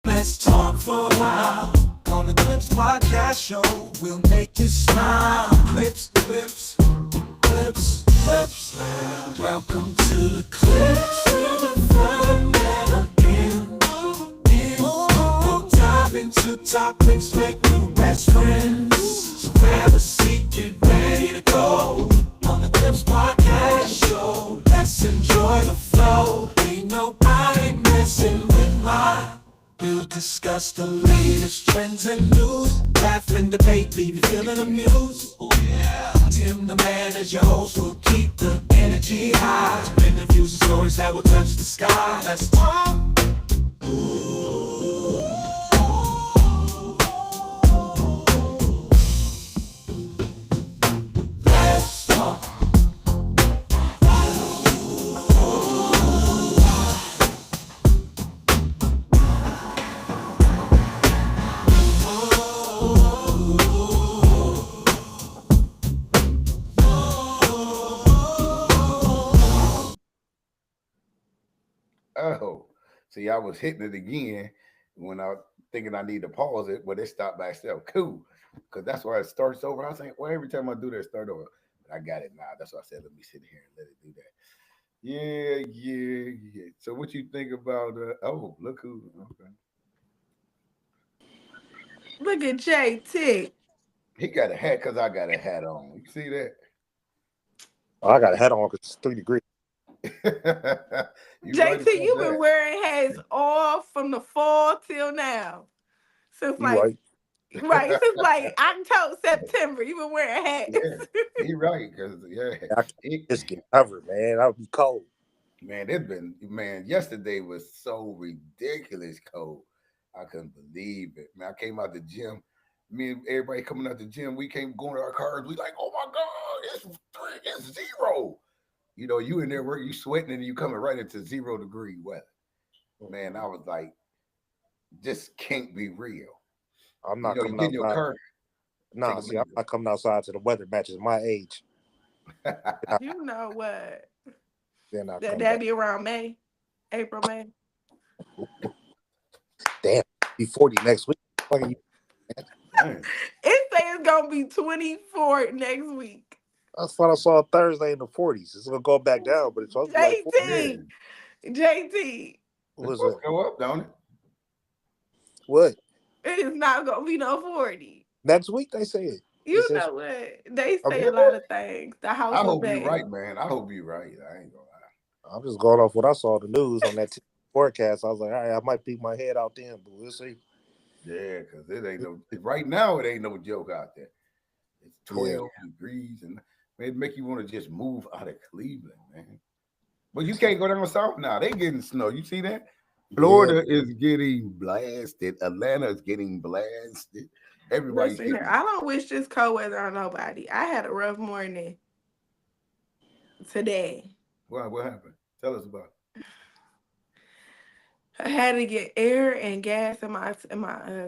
Let's talk for a while. On the Clips Podcast Show, we'll make you smile. Clips, clips, clips, clips. Welcome to the Clips. Where the fun never ends. We'll dive into topics, make new best friends. So grab a seat, get ready to go. On the Clips Podcast Show, let's enjoy the flow. Ain't nobody messing with mine. We'll discuss the latest trends and news. Laugh and debate, leave you feeling amused. Oh yeah. Tim the man as your host will keep the energy high. Interviews and stories that will touch the sky. Let's talk. Let's talk. Oh, see, I was hitting it again when I thinking I need to pause it, but it stopped by itself. Cool, because that's why it starts over. I was like, well, every time I do that, start over. But I got it now. That's why I said, let me sit here and let it do that. Yeah, yeah, yeah. So, what you think about? Oh, look who. Okay, Look at JT. he got a hat because I got a hat on. You see Oh, I got a hat on because it's 3 degrees. that? You right JT, about you've been that? wearing hats all from the fall till now. Since You like right? right, since like October, September, you've been wearing Yeah, hats. he right because yeah, I can't he, just get covered, man. I would be cold. man, it's been man. Yesterday was so ridiculous cold. I couldn't believe it. Man, I came out the gym. Me and everybody coming out the gym. We came going to our cars. We like, oh my god, it's zero. You know, you in there work, you sweating, and you coming right into 0 degree weather. Man, I was like, this can't be real. I'm You not know, you coming get in your outside. car, take Nah, a see, I'm breather. not coming outside till the weather matches my age. Then You know what? I come That'd back. be around May, April, May. Damn, be 40 next week. Fucking you. Dang. It say it's gonna be 24 next week. That's what I saw Thursday in the 40s. It's gonna go back down, but it's supposed to be like 40. Yeah, JT, JT, it's What is supposed it? to go up, don't it? What? it is not gonna be no 40. Next week they said. It You says know what? They I'm, say a lot of things. The house I was hope you're bad. right, man. I hope you're right. I ain't gonna I'm just going off what I saw in the news on that forecast. I was like, all right, I might peek my head out then, but we'll see. Yeah, because it ain't no right now. It ain't no joke out there. It's Yeah. 12 degrees, and it make you want to just move out of Cleveland, man. But you can't go down south now. They getting snow. You see that? Yeah. Florida is getting blasted. Atlanta is getting blasted. Everybody's Listen here, getting. I don't wish this cold weather on nobody. I had a rough morning today. What happened? Tell us about I had to get air and gas in my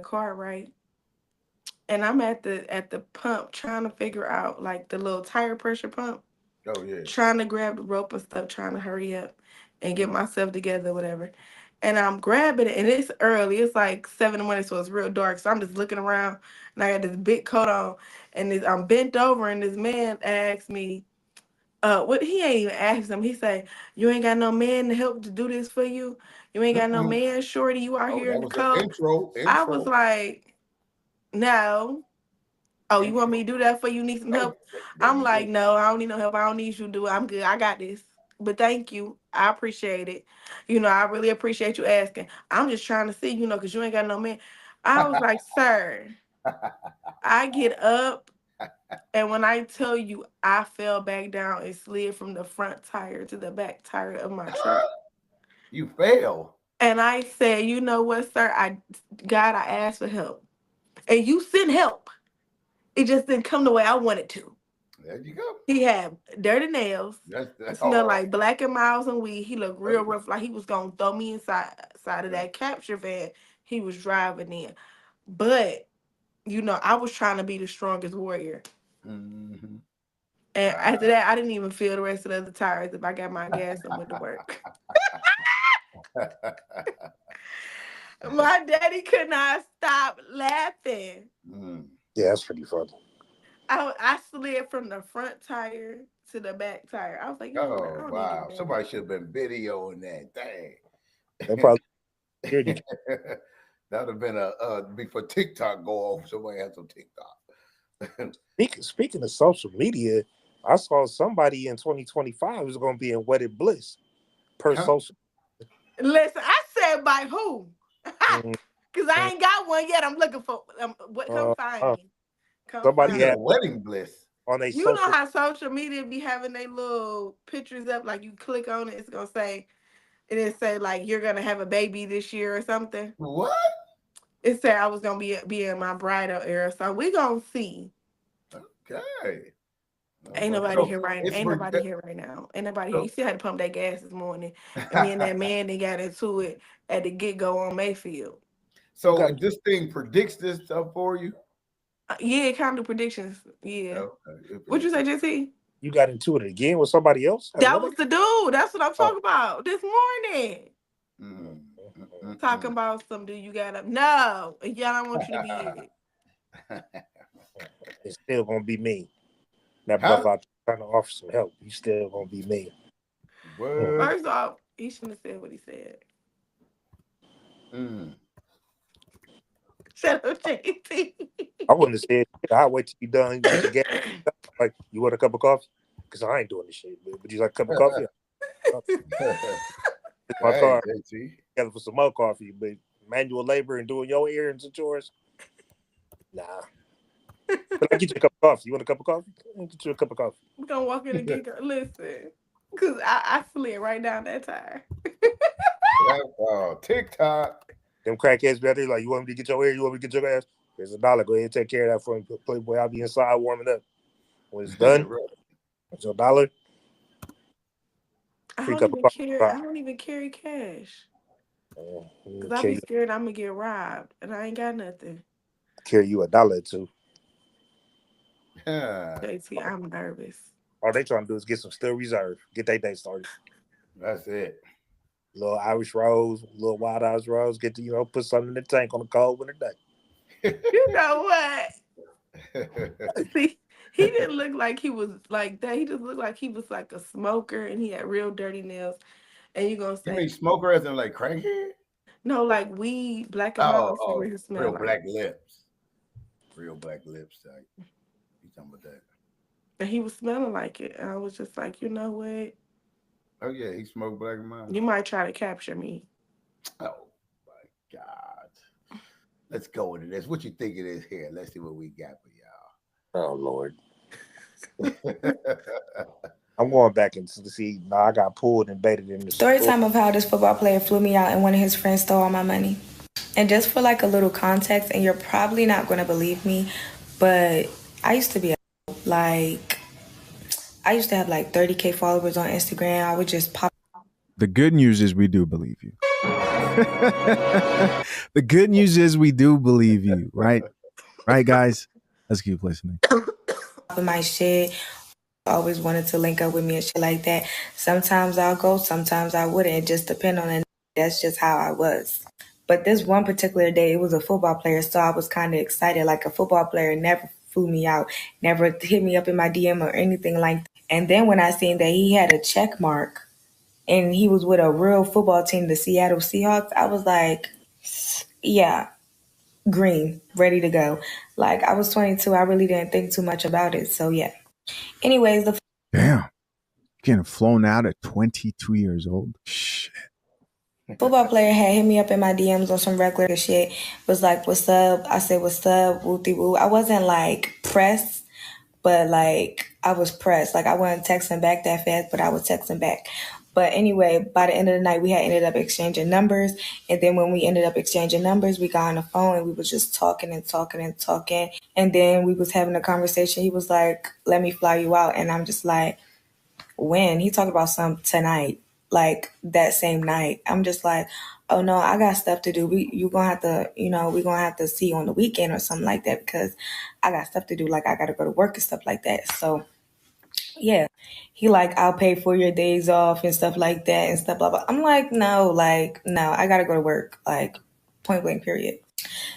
car, right? And I'm at the pump trying to figure out like the little tire pressure pump, it. Oh yeah. trying to grab the rope and stuff, trying to hurry up and get Mm. myself together, whatever. And I'm grabbing it, and it's early. It's like 7 in the morning, so it's real dark. So I'm just looking around, and I got this big coat on, and I'm bent over, and this man asked me, what he ain't even asked him. He say, "You ain't got no man to help to do this for you. You ain't got no Mm-mm. man, shorty. You out Oh, here that in the was an cold." intro. I was like, "No." Oh, you want Intro. me to do that for you? Need some Oh, help? there I'm you like, go. no, I don't need no help. I don't need you to do it. I'm good. I got this. But thank you. I appreciate it. I really appreciate you asking. I'm just trying to see, because you ain't got no man. I was like, sir, I get up, and when I tell you I fell back down and slid from the front tire to the back tire of my truck. You fail. And I said, you know what, sir? God, I asked for help. And you sent help. It just didn't come the way I wanted to. There you go. He had dirty nails. That's Smelled all. like black and miles and weed. He looked real Oh, rough, like he was gonna throw me inside of yeah. that capture van he was driving in. But I was trying to be the strongest warrior. Mm-hmm. And after Wow. that, I didn't even feel the rest of the other tires if I got my gas and went to work. My daddy could not stop laughing. Mm. Yeah, that's pretty funny. I slid from the front tire to the back tire. I was like, you know what? I Oh don't need to wow! do that. Somebody should have been videoing that. They Dang. probably security. That would have been before TikTok go off. Somebody had some TikTok. Speaking of social media, I saw somebody in 2025 is going to be in Wedded Bliss per Huh? social. Listen, I said by who? Mm, Because I ain't got one yet. I'm looking for what. Come find me. Come somebody You find said had me. wedding bliss. on a You know social. how social media be having their little pictures up, like you click on it, it's gonna say, and it say like you're gonna have a baby this year or something. What? It said I was gonna be in my bridal era, so we gonna see. Okay. Ain't Well, nobody so here right. it's Ain't for nobody here right now. Ain't nobody here. so, You see, I had to pump that gas this morning, and me and that man they got into it at the get go on Mayfield. You so got this thing predicts this stuff for you. Yeah, kind of predictions. Yeah. Okay. It What you predicts say, it. JC? you got into it again with somebody else at That another. was the dude. That's what I'm Oh, talking about this morning. Mm, Talking about some. Do you got up? No, y'all don't want you to be mm, it. it's still gonna be me. That Huh? brother out trying to offer some help. You still gonna be me. What? First off, he shouldn't have said what he said. Mm. Shut up, JT. I wouldn't have said shit. I'll wait till you done with your gas. Like, you want a cup of coffee? Because I ain't doing this shit. Would you like a cup of coffee? It's my Hey, car JT. together for some more coffee, but manual labor and doing your errands and chores? Nah. But I get you a cup of coffee. You want a cup of coffee? I'll get you a cup of coffee. We're gonna walk in and get her. Listen, because I slid right down that tire. TikTok. Them crackheads be out there like, you want me to get your hair? You want me to get your ass? Here's $1. Go ahead and take care of that for me. Playboy, I'll be inside warming up. When it's done, Right. it's your $1. I Free don't cup of even coffee. carry. I don't even carry cash because I be scared I'm gonna get robbed, and I ain't got nothing. Carry you $1 or two. JT, I'm nervous. All they trying to do is get some still reserve. Get their day started. That's it. Little Irish rose, little wild Irish rose. Get to, put something in the tank on a cold winter day. You know what? See, he didn't look like he was like that. He just looked like he was like a smoker, and he had real dirty nails. And you gonna You mean say smoker as in like crackhead? no, like weed, black and mild. See what he smell real like. black lips. Real black lips type. You talking about that? And he was smelling like it. And I was just like, you know what? Oh yeah, he smoked black and mild. You might try to capture me. Oh my God. Let's go into this. What you think it is here? Let's see what we got for Oh Lord. y'all. I'm going back and see. No, I got pulled and baited in the Story time of how this football player flew me out and one of his friends stole all my money. And just for like a little context, and you're probably not going to believe me, but I used to be like, I used to have like 30K followers on Instagram. I would just pop. The good news is we do believe you. The good news is we do believe you, right? Right, guys? Let's keep listening. My shit. Always wanted to link up with me and shit like that. Sometimes I'll go, sometimes I wouldn't. It just depends on it. That's just how I was. But this one particular day, it was a football player, so I was kind of excited. Like a football player never flew me out, never hit me up in my DM or anything like that. And then when I seen that he had a check mark and he was with a real football team, the Seattle Seahawks, I was like, yeah, green, ready to go. Like I was 22, I really didn't think too much about it. So yeah. Anyways, the Damn. Getting flown out at 22 years old. Shit. football player had hit me up in my DMs on some regular shit. Was like, "What's up?" I said, "What's up?" Wooty woo. I wasn't like pressed, but like I was pressed. Like I wasn't texting back that fast, but I was texting back. But anyway, by the end of the night, we had ended up exchanging numbers. And then when we ended up exchanging numbers, we got on the phone and we was just talking and talking and talking. And then we was having a conversation. He was like, "Let me fly you out," and I'm just like, when he talked about some tonight, like that same night, I'm just like, oh no, I got stuff to do. You gonna have to, we gonna have to see you on the weekend or something like that because I got stuff to do. Like I gotta go to work and stuff like that. So yeah, he like, I'll pay for your days off and stuff like that and stuff blah blah. I'm like, no, I gotta go to work. Like point blank period.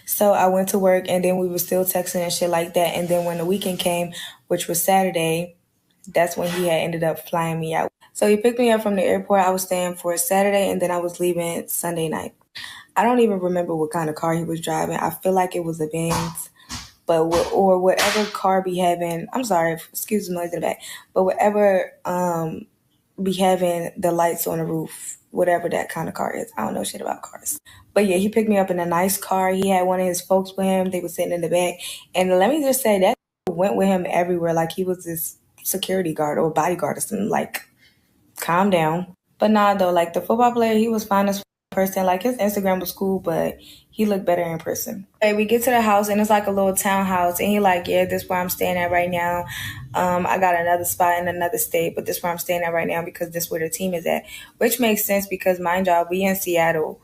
So I went to work, and then we were still texting and shit like that. And then when the weekend came, which was Saturday, that's when he had ended up flying me out. So he picked me up from the airport. I was staying for Saturday, and then I was leaving Sunday night. I don't even remember what kind of car he was driving. I feel like it was a Benz, or whatever car be having. I'm sorry, excuse the noise in the back, but whatever be having the lights on the roof, whatever that kind of car is. I don't know shit about cars. But yeah, he picked me up in a nice car. He had one of his folks with him. They were sitting in the back. And let me just say, that went with him everywhere. Like he was this security guard or bodyguard or something. Like, calm down. But nah, though, like the football player, he was fine as person. Like his Instagram was cool, but he looked better in person. Hey, we get to the house and it's like a little townhouse, and he like, yeah, this is where I'm staying at right now. I got another spot in another state, but this is where I'm staying at right now because this is where the team is at, which makes sense because mind y'all, we in Seattle,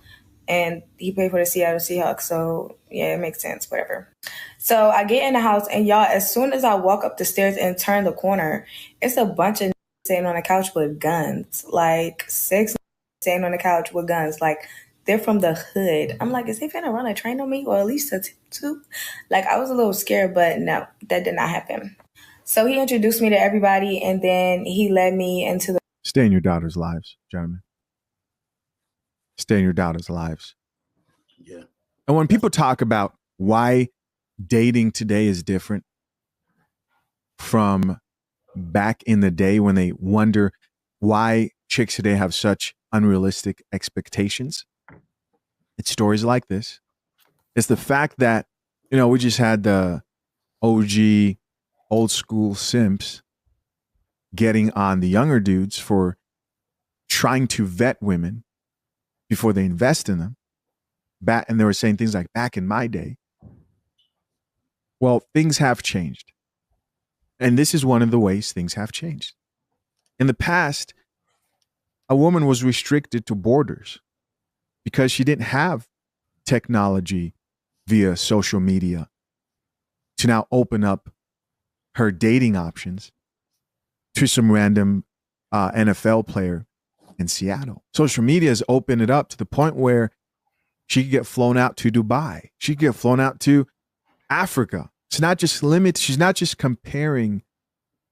and he paid for the Seattle Seahawks, so yeah, it makes sense, whatever. So I get in the house, and y'all, as soon as I walk up the stairs and turn the corner, it's a bunch of sitting on the couch with guns, like 6 sitting on the couch with guns, like they're from the hood. I'm like, is he finna run a train on me, or at least a two? Like, I was a little scared, but no, that did not happen. So he introduced me to everybody, and then he led me into the... Stay in your daughter's lives, gentlemen. Stay in your daughter's lives. Yeah. And when people talk about why dating today is different from back in the day, when they wonder why chicks today have such unrealistic expectations, it's stories like this. It's the fact that, you know, we just had the OG old school simps getting on the younger dudes for trying to vet women before they invest in them. And they were saying things like, back in my day. Well, things have changed. And this is one of the ways things have changed. In the past, a woman was restricted to borders because she didn't have technology via social media to now open up her dating options to some random NFL player in Seattle. Social media has opened it up to the point where she could get flown out to Dubai. She could get flown out to Africa. It's not just limited. She's not just comparing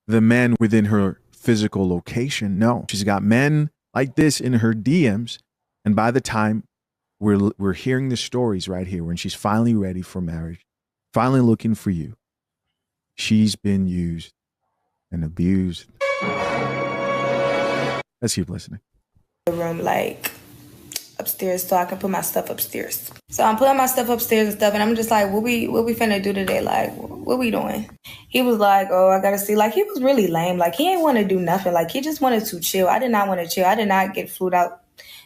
the men within her physical location. No, she's got men like this in her DMs. And by the time we're hearing the stories right here, when she's finally ready for marriage, finally looking for you, she's been used and abused. Let's keep listening. The room, like, upstairs, so I can put my stuff upstairs. So I'm putting my stuff upstairs and stuff, and I'm just like, what we finna do today? Like, what we doing? He was like, oh, I gotta see. Like, he was really lame. Like, he ain't want to do nothing. Like, he just wanted to chill. I did not want to chill. I did not get flew out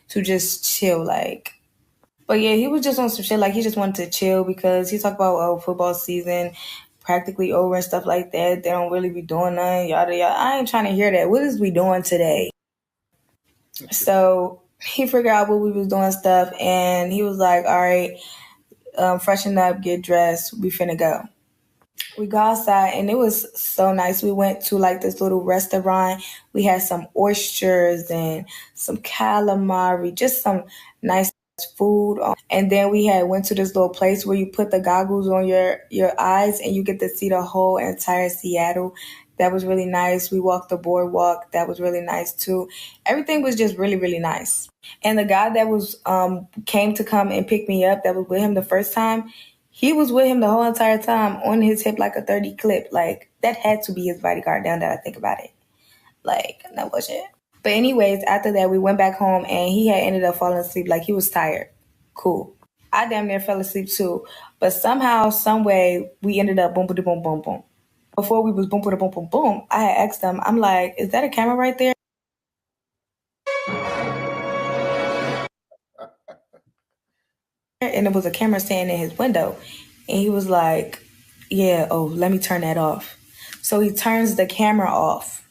to just chill. Like, but yeah, he was just on some shit. Like, he just wanted to chill because he talked about, oh, football season practically over and stuff like that. They don't really be doing nothing. Yada yada. I ain't trying to hear that. What is we doing today? So he figured out what we was doing stuff, and he was like, all right, freshen up, get dressed, we finna go. We go outside, and it was so nice. We went to like this little restaurant. We had some oysters and some calamari, just some nice food. And then we went to this little place where you put the goggles on your eyes and you get to see the whole entire Seattle. That was really nice. We walked the boardwalk. That was really nice too. Everything was just really, really nice. And the guy that was came to come and pick me up, that was with him the first time, he was with him the whole entire time on his hip like a 30 clip. Like, that had to be his bodyguard now that I think about it. Like, that wasn't. But anyways, after that, we went back home, and he had ended up falling asleep. Like, he was tired. Cool. I damn near fell asleep too. But somehow, some way, we ended up boom, boom, boom, boom, boom. Before we was boom, boom, boom, boom, boom, I had asked him, I'm like, is that a camera right there? And it was a camera standing in his window. And he was like, yeah, oh, let me turn that off. So he turns the camera off.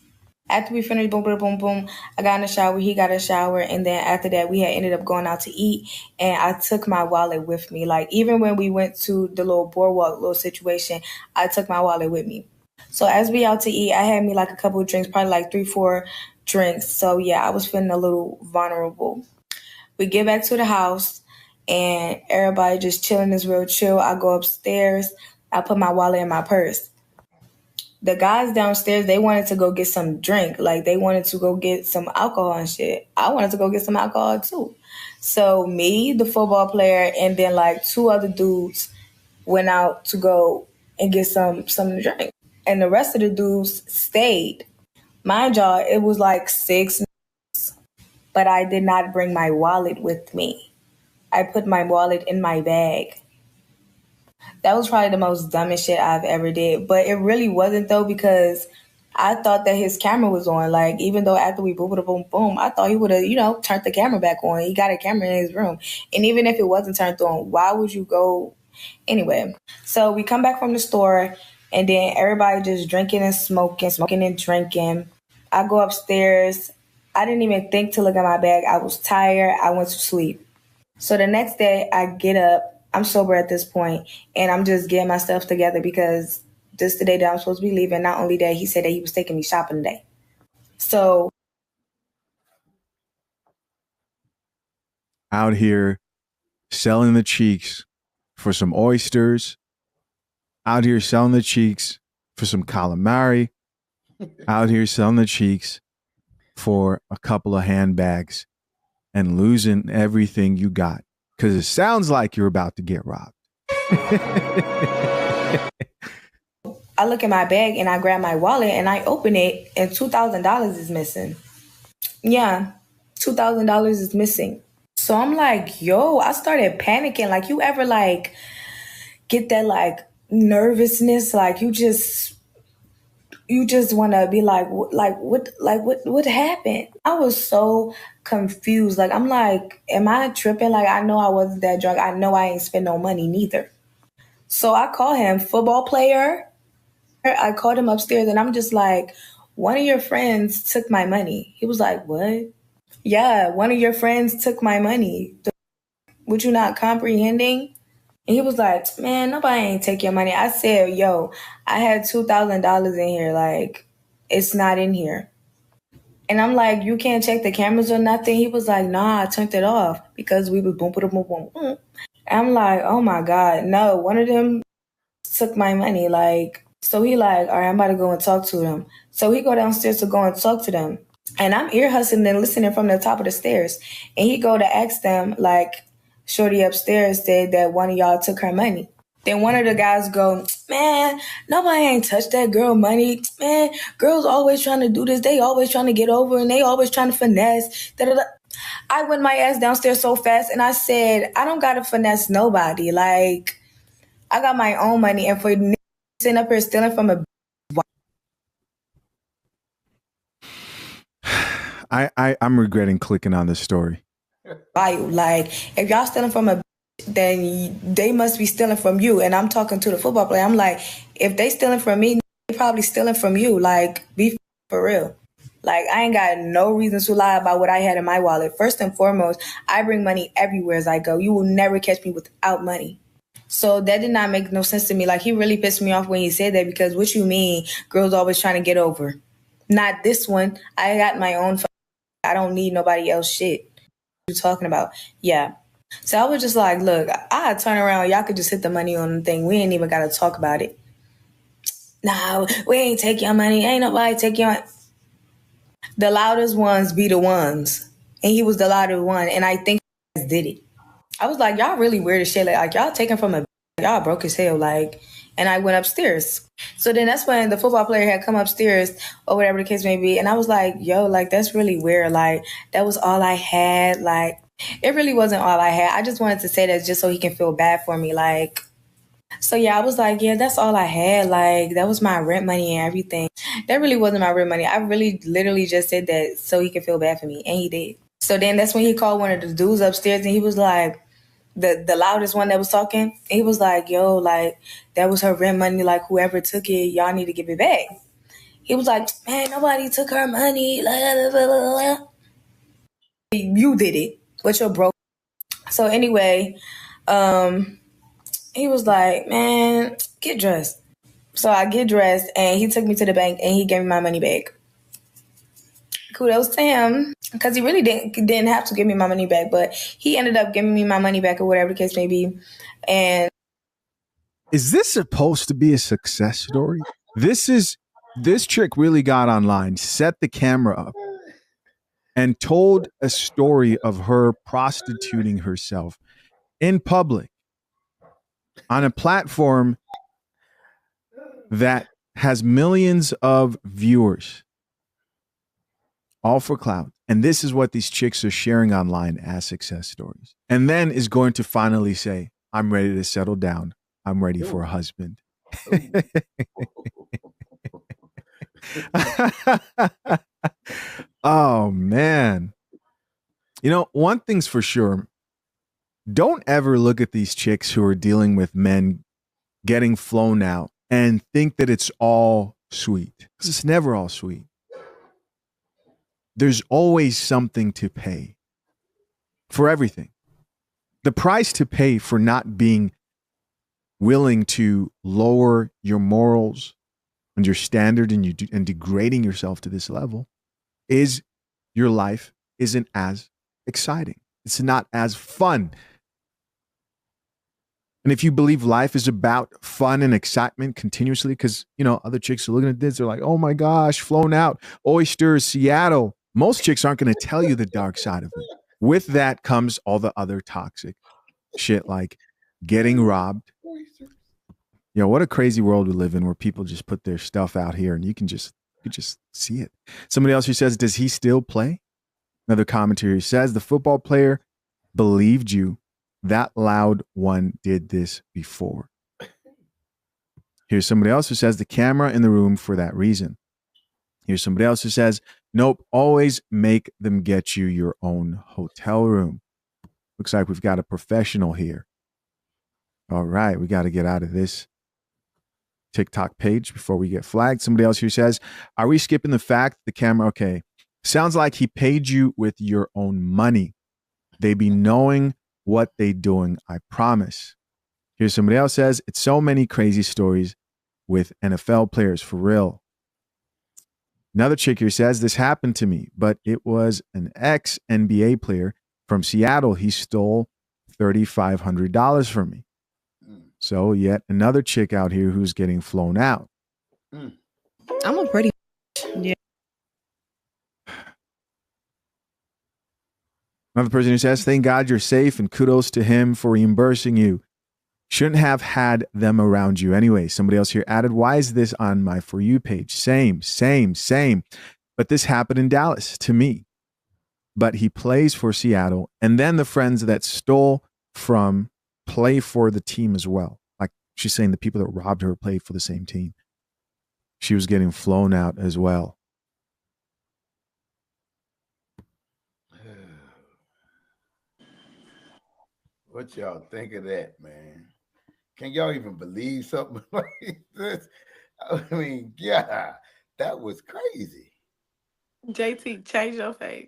After we finished boom, boom, boom, boom, I got in the shower, he got a shower, and then after that, we had ended up going out to eat, and I took my wallet with me. Like, even when we went to the little boardwalk little situation, I took my wallet with me. So as we out to eat, I had me like a couple of drinks, probably like 3-4 drinks. So yeah, I was feeling a little vulnerable. We get back to the house, and everybody just chilling is real chill. I go upstairs. I put my wallet in my purse. The guys downstairs, they wanted to go get some drink. Like, they wanted to go get some alcohol and shit. I wanted to go get some alcohol too. So me, the football player, and then like 2 other dudes went out to go and get some to drink. And the rest of the dudes stayed. Mind y'all, it was like 6, but I did not bring my wallet with me. I put my wallet in my bag. That was probably the most dumbest shit I've ever did. But it really wasn't though, because I thought that his camera was on. Like, even though after we boom, boom, boom, I thought he would have, turned the camera back on. He got a camera in his room. And even if it wasn't turned on, why would you go? Anyway, so we come back from the store, and then everybody just drinking and smoking and drinking. I go upstairs. I didn't even think to look at my bag. I was tired. I went to sleep. So the next day I get up. I'm sober at this point, and I'm just getting my stuff together because this is the day that I'm supposed to be leaving. Not only that, he said that he was taking me shopping today. So Out here selling the cheeks for some oysters. Out here selling the cheeks for some calamari. Out here selling the cheeks for a couple of handbags and losing everything you got. Because it sounds like you're about to get robbed. I look at my bag and I grab my wallet and I open it, and $2,000 is missing. Yeah, $2,000 is missing. So I'm like, yo, I started panicking. Like, you ever like get that like nervousness? Like you just want to be like what happened? I was so confused. Like, I'm like, am I tripping? Like, I know I wasn't that drunk. I know I ain't spend no money neither. So I call him, football player. I called him upstairs and I'm just like, one of your friends took my money. He was like, what? Yeah, one of your friends took my money. Would you not comprehending? And he was like, man, nobody ain't take your money. I said, yo, I had $2,000 in here. Like, it's not in here. And I'm like, you can't check the cameras or nothing? He was like, nah, I turned it off because we was boom, boom, boom, boom, boom. I'm like, oh my God, no, one of them took my money. Like, so he like, all right, I'm about to go and talk to them. So he go downstairs to go and talk to them. And I'm ear hustling and listening from the top of the stairs. And he go to ask them, like, shorty upstairs said that one of y'all took her money. Then one of the guys go, man, nobody ain't touched that girl money. Man, girls always trying to do this. They always trying to get over and they always trying to finesse. Da-da-da. I went my ass downstairs so fast and I said, I don't got to finesse nobody. Like, I got my own money. And for sitting up here stealing from a I'm regretting clicking on this story. like, if y'all stealing from a then they must be stealing from you. And I'm talking to the football player. I'm like, if they stealing from me, they probably stealing from you. Like, be for real. Like, I ain't got no reason to lie about what I had in my wallet. First and foremost, I bring money everywhere as I go. You will never catch me without money. So that did not make no sense to me. Like, he really pissed me off when he said that, because what you mean, girls always trying to get over? Not this one. I got my own. I don't need nobody else shit. What you talking about? Yeah. So I was just like, look, I'd turn around. Y'all could just hit the money on the thing. We ain't even got to talk about it. Nah, we ain't take your money. Ain't nobody take your money. The loudest ones be the ones. And he was the loudest one. And I think he did it. I was like, y'all really weird as shit. Like, y'all taking from a, y'all broke as hell. Like, and I went upstairs. So then that's when the football player had come upstairs or whatever the case may be. And I was like, yo, like, that's really weird. Like, that was all I had. Like, it really wasn't all I had. I just wanted to say that just so he can feel bad for me. Like, so yeah, I was like, yeah, that's all I had. Like, that was my rent money and everything. That really wasn't my rent money. I really literally just said that so he could feel bad for me. And he did. So then that's when he called one of the dudes upstairs and he was like, the loudest one that was talking, he was like, yo, like, that was her rent money. Like, whoever took it, y'all need to give it back. He was like, man, nobody took her money. You did it, but you're broke. So anyway, he was like, man, get dressed. So I get dressed and he took me to the bank and he gave me my money back. kudos to him, because he really didn't have to give me my money back, but he ended up giving me my money back or whatever the case may be. And is this supposed to be a success story? This chick really got online, set the camera up, and told a story of her prostituting herself in public on a platform that has millions of viewers, all for clout. And this is what these chicks are sharing online as success stories. And then is going to finally say, I'm ready to settle down. I'm ready for a husband. Oh, man. You know, one thing's for sure. Don't ever look at these chicks who are dealing with men getting flown out and think that it's all sweet. Because it's never all sweet. There's always something to pay for everything. The price to pay for not being willing to lower your morals and your standard and degrading yourself to this level is your life isn't as exciting. It's not as fun. And if you believe life is about fun and excitement continuously, because, you know, other chicks are looking at this, they're like, oh my gosh, flown out, oysters, Seattle. Most chicks aren't going to tell you the dark side of it. With that comes all the other toxic shit like getting robbed. You know, what a crazy world we live in where people just put their stuff out here and you can just see it. Somebody else who says, does he still play? Another commentator says, the football player believed you. That loud one did this before. Here's somebody else who says, the camera in the room for that reason. Here's somebody else who says, nope, always make them get you your own hotel room. Looks like we've got a professional here. All right, we got to get out of this TikTok page before we get flagged. Somebody else here says, are we skipping the fact the camera? Okay. Sounds like he paid you with your own money. They be knowing what they doing, I promise. Here's somebody else says, it's so many crazy stories with NFL players, for real. Another chick here says, this happened to me, but it was an ex-NBA player from Seattle. He stole $3,500 from me. So yet another chick out here who's getting flown out. I'm a pretty yeah. Another person who says, thank God you're safe and kudos to him for reimbursing you. Shouldn't have had them around you anyway. Somebody else here added, why is this on my For You page? Same. But this happened in Dallas to me. But he plays for Seattle. And then the friends that stole from play for the team as well. Like she's saying the people that robbed her play for the same team. She was getting flown out as well. What y'all think of that, man? Can y'all even believe something like this? I mean, yeah, that was crazy. JT, change your face.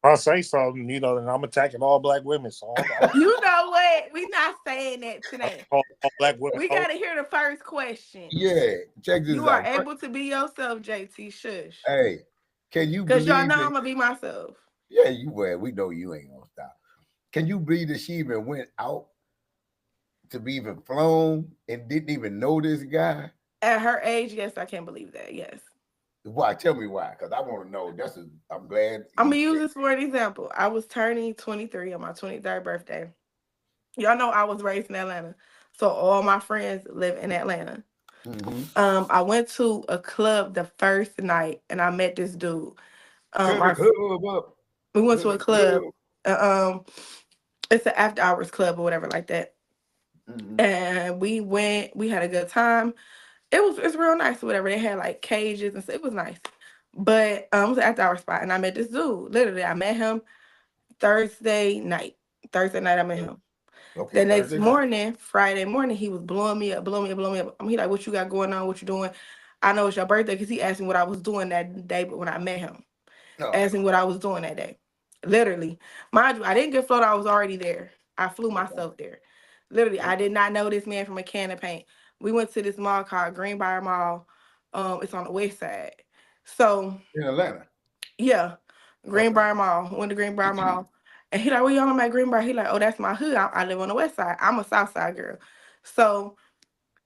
I'll say something, you know, and I'm attacking all black women. So You know what? We're not saying that today. all black women. We got to hear the first question. Yeah, check this You are out. able to be yourself, JT. Shush. Hey, can you Because believe y'all know that? I'm going to be myself. Yeah, you were. We know you ain't gonna stop. Can you believe that she even went out to be even flown and didn't even know this guy? At her age, yes, I can't believe that. Yes. Why? Tell me why. Because I want to know. I'm glad. I'm going to use this for an example. I was turning 23 on my 23rd birthday. Y'all know I was raised in Atlanta. So all my friends live in Atlanta. Mm-hmm. I went to a club the first night and I met this dude. Turn the club up. We went to a club. It's an after hours club or whatever like that. Mm-hmm. And we had a good time. It's real nice or whatever. They had like cages and stuff. It was nice. But it was an after hour spot and I met this dude. Literally, I met him Thursday night. I met him. Okay, the next morning, Friday morning, he was blowing me up. He like, what you got going on? What you doing? I know it's your birthday because he asked me what I was doing that day, but when I met him, asked me what I was doing that day. Literally. Mind you, I didn't get flown. I was already there. I flew myself there. Literally, I did not know this man from a can of paint. We went to this mall called Greenbrier Mall. It's on the west side. So In Atlanta. yeah, Okay. Greenbrier Mall. Went to Greenbrier Mall. And he like, where y'all at Greenbrier? He like, oh, that's my hood. I live on the west side. I'm a south side girl. So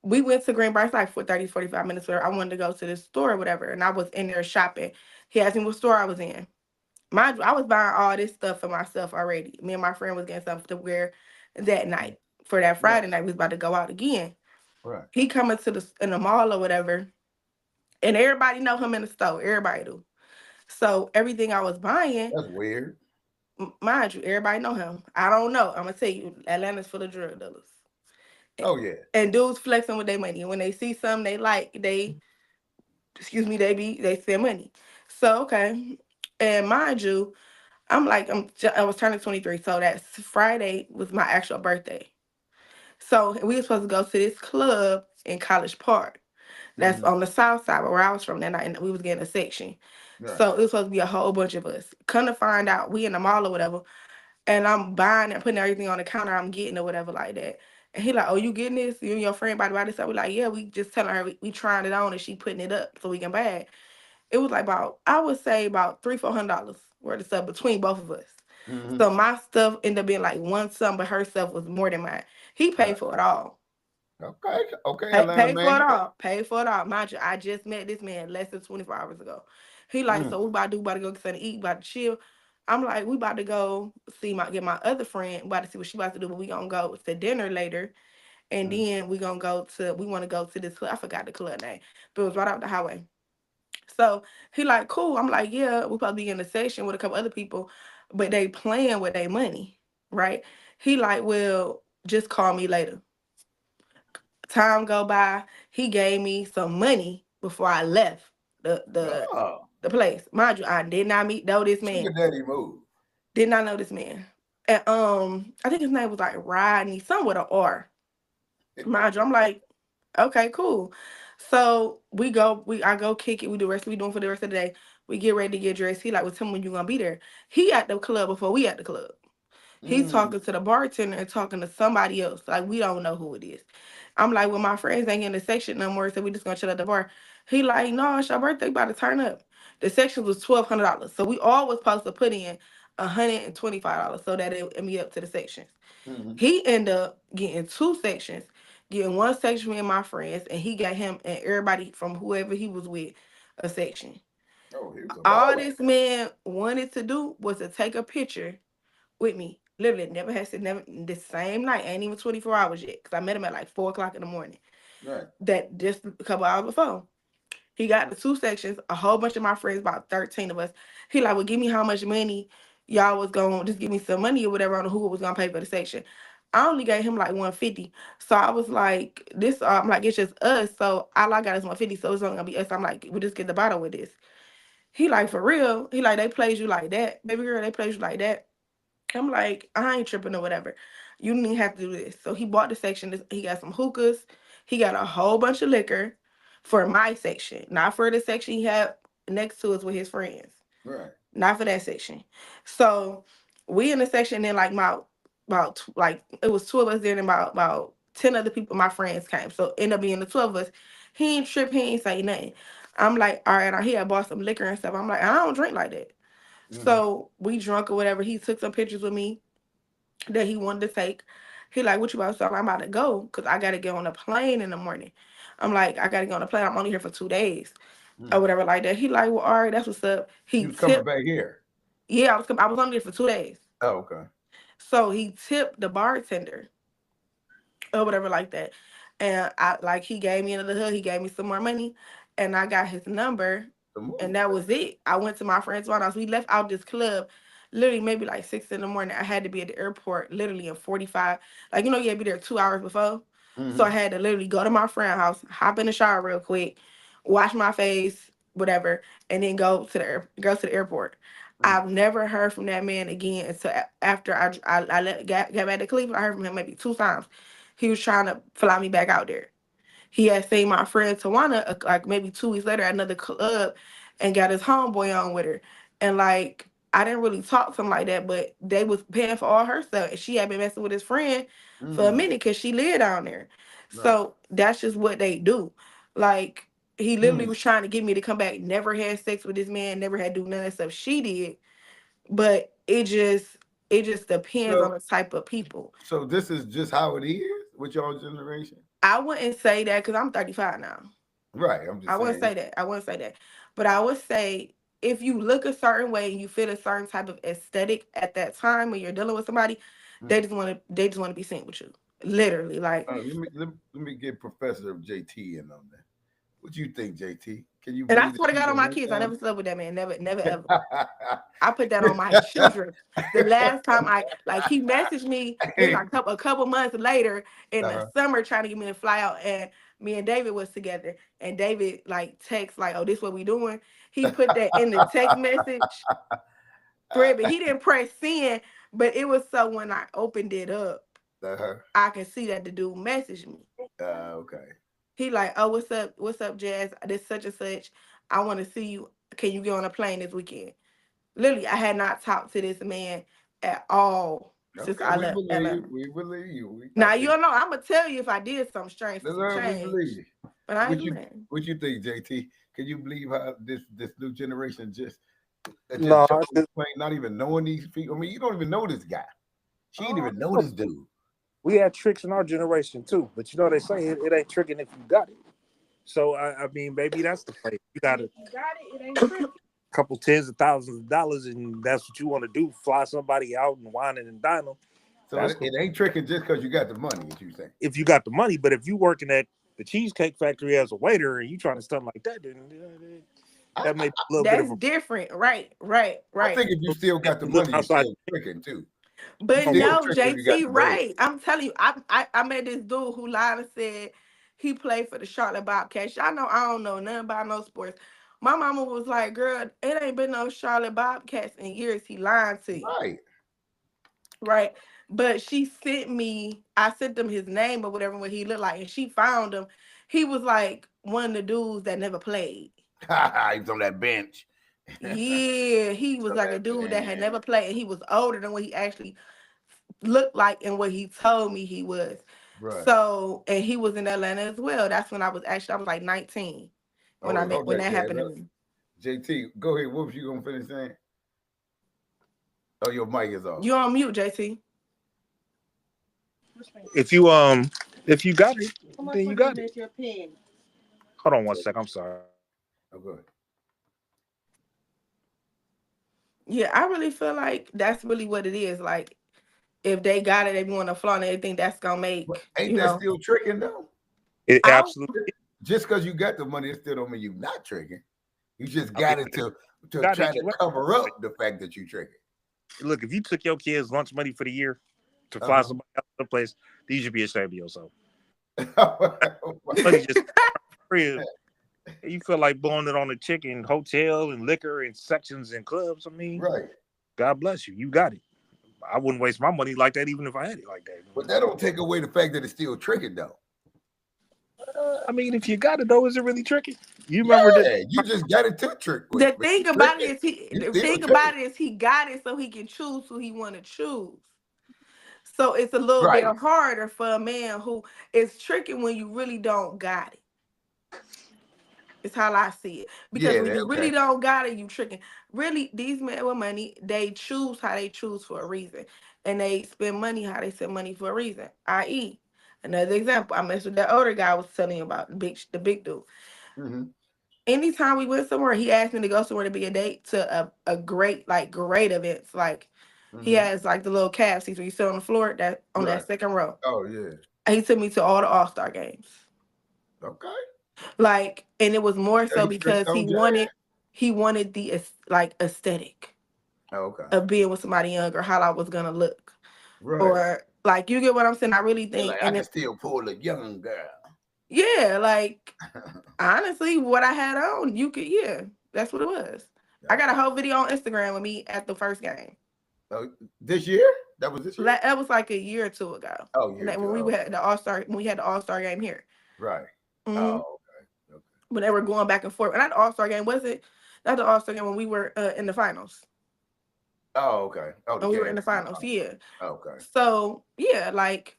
we went to Greenbrier. It's like for 30, 45 minutes where I wanted to go to the store or whatever. And I was in there shopping. He asked me what store I was in. Mind you, I was buying all this stuff for myself already. Me and my friend was getting something to wear that night. For that Right. Friday night, we was about to go out again. Right. He coming to in the mall or whatever. And everybody know him in the store. Everybody do. So everything I was buying, That's weird. mind you, everybody know him. I don't know. I'm gonna tell you, Atlanta's full of drug dealers. Oh yeah. And dudes flexing with their money. And when they see something they like, they spend money. So okay. And mind you, I was turning 23, so that Friday was my actual birthday. So we were supposed to go to this club in College Park. That's Mhm. on the south side where I was from that night, and we was getting a section. Right. So it was supposed to be a whole bunch of us. Come to find out, we in the mall or whatever, and I'm buying and putting everything on the counter I'm getting or whatever like that. And he like, oh, you getting this? You and your friend about to buy this? We like, yeah, we just telling her we trying it on and she putting it up so we can buy it. It was like about, I would say about $300-$400 worth of stuff between both of us. Mhm. So my stuff ended up being like one sum, but her stuff was more than mine. He Right. paid for it all. Okay. Okay, Atlanta Paid for it man. all. Paid for it all. Mind you, I just met this man less than 24 hours ago. He like, Mm. so we about to go get something to eat, about to chill. I'm like, we about to go get my other friend, about to see what she about to do, but we gonna go to dinner later. And Mm. then we want to go to this club. I forgot the club name, but it was right off the highway. So he like, cool. I'm like, yeah, we probably be in a section with a couple other people, but they playing with their money, right? He like, well, just call me later. Time go by. He gave me some money before I left the the Oh, the place. Mind you, I did not know this sugar man. daddy move. Did not know this man. And I think his name was like Rodney, some with an R. Mind you, I'm like, okay, cool. So I go kick it. We do the rest we doing for the rest of the day. We get ready to get dressed. He like, well, tell me when you gonna be there. He at the club before we at the club. He's Mm. talking to the bartender and talking to somebody else. Like we don't know who it is. I'm like, well, my friends ain't in the section no more, so we just gonna chill at the bar. He like, no, it's your birthday, about to turn up. The section was $1,200, so we all was supposed to put in $125 so that it be up to the sections. Mhm. He ended up getting two sections, getting one section me and my friends, and he got him and everybody from whoever he was with a section. Oh, he was a All baller. this man wanted to do was to take a picture with me. Literally, never has to never the same night, ain't even 24 hours yet. Cause I met him at like 4 o'clock in the morning. Right. That just a couple hours before. He got the two sections, a whole bunch of my friends, about 13 of us. He like, well, give me how much money y'all was going, just give me some money or whatever on who was gonna pay for the section. I only gave him like 150. So I was like, I'm like, it's just us. So all I got is 150. So it's only gonna be us. I'm like, we just get the bottle with this. He like, for real? He like, they played you like that. Baby girl, they played you like that. I'm like, I ain't tripping or whatever. You didn't have to do this. So he bought the section. He got some hookahs. He got a whole bunch of liquor for my section, not for the section he had next to us with his friends. Right. Not for that section. So we in the section, then like like it was two of us there, and about 10 other people, my friends came. So end up being the 12 of us. He ain't trip. He ain't say nothing. I'm like, all right. He had bought some liquor and stuff. I'm like, I don't drink like that. Mhm. So we drunk or whatever. He took some pictures with me that he wanted to take. He like, what you about to say? I'm about to go because I got to get on a plane in the morning. I'm like, I got to get on a plane. I'm only here for 2 days or Mm. whatever like that. He like, well, all right, that's what's up. He He was coming tipped. back here. Yeah, I was only there for 2 days. Oh, okay. So he tipped the bartender or whatever like that. And he gave me another hug. He gave me some more money, and I got his number, The and move. that was it. I went to my friend's house. We left out this club, literally maybe like 6 in the morning. I had to be at the airport literally in 45. Like you had to be there 2 hours before. So I Mhm. had to literally go to my friend's house, hop in the shower real quick, wash my face, whatever, and then go to the airport. Mm. I've never heard from that man again until after got back to Cleveland. I heard from him maybe 2 times. He was trying to fly me back out there. He had seen my friend Tawana like maybe 2 weeks later at another club and got his homeboy on with her. And like I didn't really talk to him like that, but they was paying for all her stuff. And she had been messing with his friend for a Mm. minute because she lived down there. Right. So that's just what they do. Like He literally was trying to get me to come back. Never had sex with this man. Never had to do none of that stuff she did. But it just depends on So, the type of people. so this is just how it is with y'all generation, I wouldn't say that because I'm 35 now. right? I'm just I wouldn't saying. say that. I wouldn't say that. But I would say if you look a certain way and you feel a certain type of aesthetic at that time when you're dealing with somebody, they just want to be seen with you. Literally, like. Let me get Professor JT in on that. What do you think, JT? Can you And I believe that swear to she's God a on my ring kids, I camera? never slept with that man. Never, never, ever. I put that on my children. The last time he messaged me, it was like a couple months later in the summer trying to get me to fly out, and me and David was together, and David like text like, "Oh, this what we doing?" He put that in the text message thread, but he didn't press send. But it was so when I opened it up, I can see that the dude messaged me. Okay. He like, "Oh, what's up, Jazz? This such and such. I want to see you. Can you get on a plane this weekend?" Literally, I had not talked to this man at all since Okay, I we left believe you. Atlanta. We believe you. Now you don't know. I'm gonna tell you if I did something strange for some We change, believe you. but I ain't What doing you that. what you think, JT? Can you believe how this new generation just No, jump on the plane, not even knowing these people? I mean, you don't even know this guy. She didn't even know this dude. we had tricks in our generation too, but you know they say it ain't tricking if you got it. So I mean, maybe that's the play. You got If you got it, it ain't tricky. couple tens of thousands of dollars, and that's what you want to do: fly somebody out and wine and dine them. So it ain't tricking just because you got the money, as you say. If you got the money, but if you working at the Cheesecake Factory as a waiter and you trying to stunt like that, then that may be a little bit of That's a. different, right? I think if you still got the Look money, you're outside. still tricking too. But Still no, tricking if you got JT, the bread. right? I'm telling you, I met this dude who lied and said he played for the Charlotte Bobcats. Y'all know I don't know nothing about no sports. My mama was like, "Girl, it ain't been no Charlotte Bobcats in years." He lying to you. Right. Right. But she sent me, I sent them his name or whatever, what he looked like, and she found him. He was like one of the dudes that never played. He's on that bench. Yeah, he was So like a dude that had never played, and he was older than what he actually looked like and what he told me he was. Right. So, and he was in Atlanta as well. That's when I was like 19 when Oh, hold when that that jazz happened up. to me. JT, go ahead. What was you gonna finish saying? Oh, your mic is off. You on mute, JT. If you got it, then you got it. Hold on one sec. I'm sorry. Oh, go ahead. Yeah, I really feel like that's really what it is. Like, if they got it, they want to flaunt it, they think that's gonna make, Ain't that still tricking though? It absolutely. Just because you got the money, it still don't mean you not tricking. You just got it to try to cover up the fact that you tricking. Look, if you took your kids' lunch money for the year to fly somebody else to the place, you should be ashamed of yourself. Money just free. You feel like blowing it on a chicken, hotel, and liquor, and sections and clubs. I mean, right. God bless you. You got it. I wouldn't waste my money like that, even if I had it like that. But that don't take away the fact that it's still tricking, though. I mean, if you got it though, is it really tricky? You remember that? You just got it to trick. The thing about it is he got it so he can choose who he want to choose. So it's a little bit harder for a man who is tricky when you really don't got it. It's how I see it. Because when you really don't got it, you tricking. Really, these men with money, they choose how they choose for a reason. And they spend money how they spend money for a reason. I.e., another example, I messed with that older guy I was telling you about, the big dude. Mm-hmm. Anytime we went somewhere, he asked me to go somewhere to be a date to a great events. Like he has like the little calf seats where you sit on the floor that on that second row. Oh yeah. And he took me to all the All-Star games. Okay. Like, and it was more so because he wanted the like aesthetic of being with somebody younger, how I was gonna look. Right. Or like, you get what I'm saying? I really think like, I can still pull a young girl. Yeah, like honestly, what I had on, you could, that's what it was. I got a whole video on Instagram with me at the first game. This year? That was this year? That was like a year or two ago. Oh, when we had the All-Star, when we had the All-Star game here. Right. Mm-hmm. Oh, okay. When they were going back and forth. And not the All-Star game, was it? Not the All-Star game when we were in the finals. Oh, okay. Oh, when we were in the finals, yeah. Okay. So, yeah, like,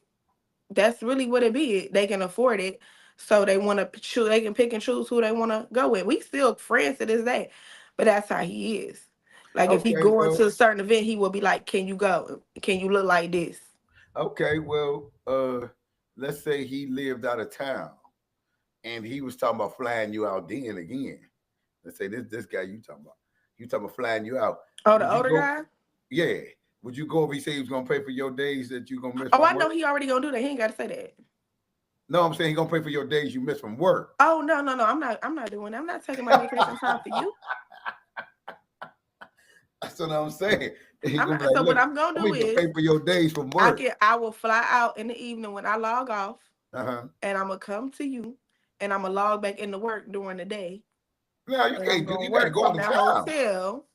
that's really what it be. They can afford it. So they want to choose. They can pick and choose who they want to go with. We still friends to this day, but that's how he is. Like if he Okay, going well, to a certain event, he will be like, "Can you go? Can you look like this?" okay, well, let's say he lived out of town and he was talking about flying you out then again. Let's say this guy you talking about. You talking about flying you out. Oh, the Would you older go? guy. Yeah. Would you go if he said he was gonna pay for your days that you gonna miss Oh, I from know work? he already gonna do that. He ain't got to say that. No, I'm saying he gonna pay for your days you miss from work. Oh no, no, no. I'm not. I'm not doing that. I'm not taking my vacation time for you. That's what I'm saying. He I'm gonna be not. like, So what look, I'm gonna I'm do gonna is pay for your days from work. I will fly out in the evening when I log off, Uh-huh. and I'm gonna come to you, and I'm gonna log back into work during the day, No, you and I'm can't do. gonna You gotta work go from out of that town. hotel.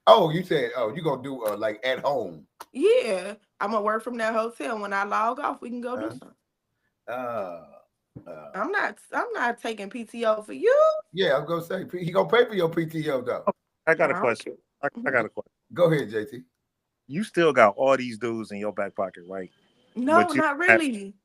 Oh, you said, oh, you gonna do like at home. Yeah, I'm gonna work from that hotel. When I log off, we can go do Uh, something. uh, uh, I'm not taking PTO for you. yeah, I'm gonna say he gonna pay for your PTO though. I got a No, question. I got a question. Go ahead, JT. You still got all these dudes in your back pocket, right? no, But you not really.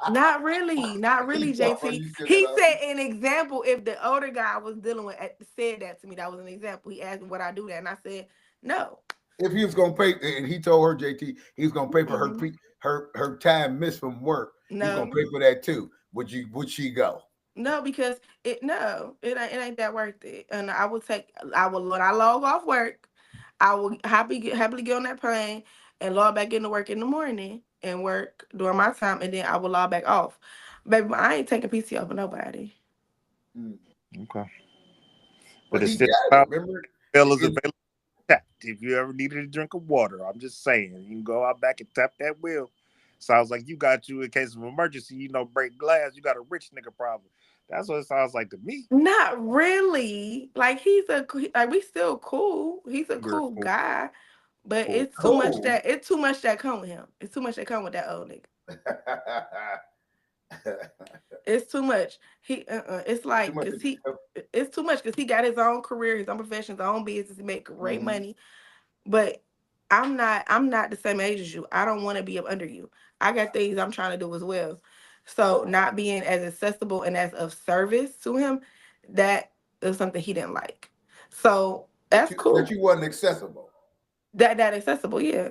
Not really, not really, He talking about JT. you still He got all said an example. If the older guy was dealing with said that to me, that was an example. He asked me would I do that, and I said no. if he was gonna pay, and he told her JT he was gonna pay for Mm-mm. her time missed from work. He's gonna No, pay for that too. Would she go? no, because it ain't that worth it. And I will when I log off work, I will happily get on that plane and log back into work in the morning and work during my time, and then I will log back off. Baby, I ain't taking PTO for nobody. Mm. okay? But But it's he still got it. about Remember? fellas It- available. Tap. If you ever needed a drink of water, I'm just saying, you can go out back and tap that wheel. Sounds like you got you in case of emergency. Break glass. You got a rich nigga problem. That's what it sounds like to me. Not really. Like like we still cool. He's a You're cool cool. guy, but Cool. it's too much that come with him. It's too much that come with that old nigga. It's too much. It's Too like much. cause it's too much because he got his own career, his own profession, his own business. He make great Mhm. money, but I'm not the same age as you. I don't want to be up under you. I got things I'm trying to do as well. So not being as accessible and as of service to him, that is something he didn't like. So That that's cool. you wasn't accessible. That accessible, yeah.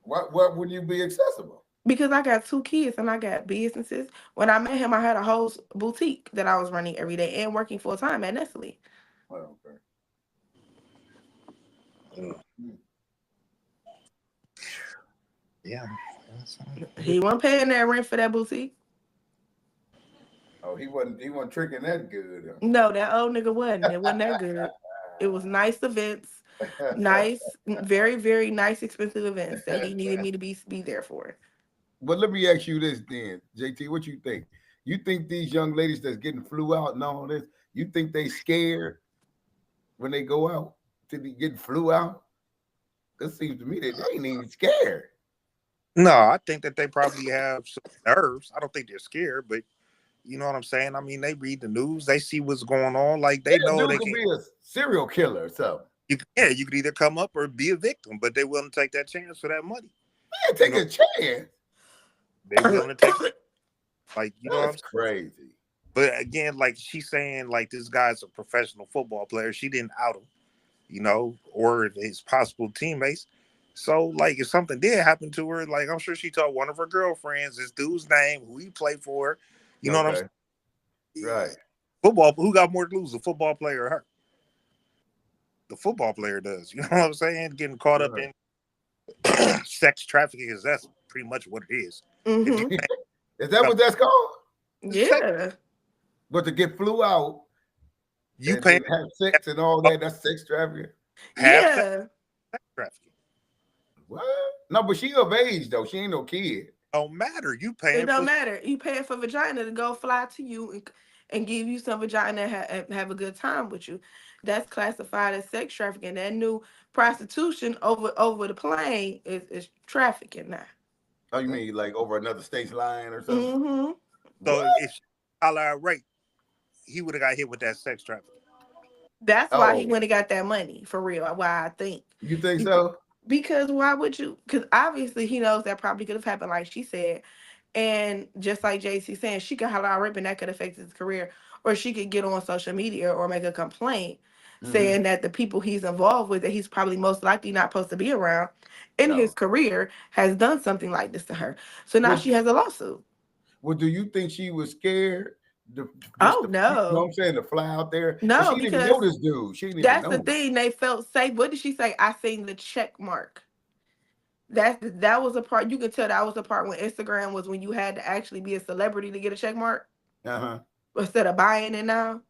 What would you be accessible? Because I got 2 kids and I got businesses. When I met him, I had a whole boutique that I was running every day and working full time at Nestle. Oh, okay. Mm. Yeah. He wasn't paying that rent for that boutique. Oh, he wasn't tricking that good. No, that old nigga wasn't. It wasn't that good. It was nice events, nice, very, very nice, expensive events that he needed me to be there for. But let me ask you this then, JT, what you think? You think these young ladies that's getting flew out and all this, you think they scared when they go out to be getting flew out? It seems to me that they ain't even scared. No, I think that they probably have some nerves. I don't think they're scared, but you know what I'm saying? I mean, they read the news, they see what's going on. Like they Yeah, know dude they could can. be a serial killer or something. You could either come up or be a victim, but they're willing to take that chance for that money. Man, take a chance. They're willing to take like you know what I'm That's saying? crazy. But again, like she's saying, like this guy's a professional football player. She didn't out him, or his possible teammates. So, like, if something did happen to her, like I'm sure she told one of her girlfriends this dude's name, who he played for. You know what I'm saying? Right. Football. Who got more to lose, the football player or her? The football player does. You know what I'm saying? Getting caught up in sex trafficking is that's pretty much what it is. Mm-hmm. Is that what that's called? Yeah. But to get flew out, You and pay have sex and all that, that's sex trafficking. Yeah. sex trafficking. What? No, but she of age though. She ain't no kid. Don't matter. You paying It don't for matter. You paying for vagina to go fly to you and give you some vagina and have a good time with you. That's classified as sex trafficking. That new prostitution over the plane is trafficking now. Oh, you mean like over another state's line or something? Mm-hmm. So What? if she holler out rate, he would have got hit with that sex trafficking. That's why he Oh. went and got that money for real. Why I think. You think so? Because why would you? Because obviously he knows that probably could have happened, like she said, And just like JC saying, she could holler out rip and that could affect his career. Or she could get on social media or make a complaint saying that the people he's involved with, that he's probably most likely not supposed to be around in his No. career, has done something like this to her. So now Well, she has a lawsuit. well, do you think she was scared? Oh You know what no. I'm saying? To fly out there. Because No, she didn't even know because this dude. She didn't even that's know the him. thing. They felt safe. What did she say? I seen the check mark. That was a part, you could tell that was the part when Instagram was when you had to actually be a celebrity to get a check mark Uh-huh. instead of buying it now.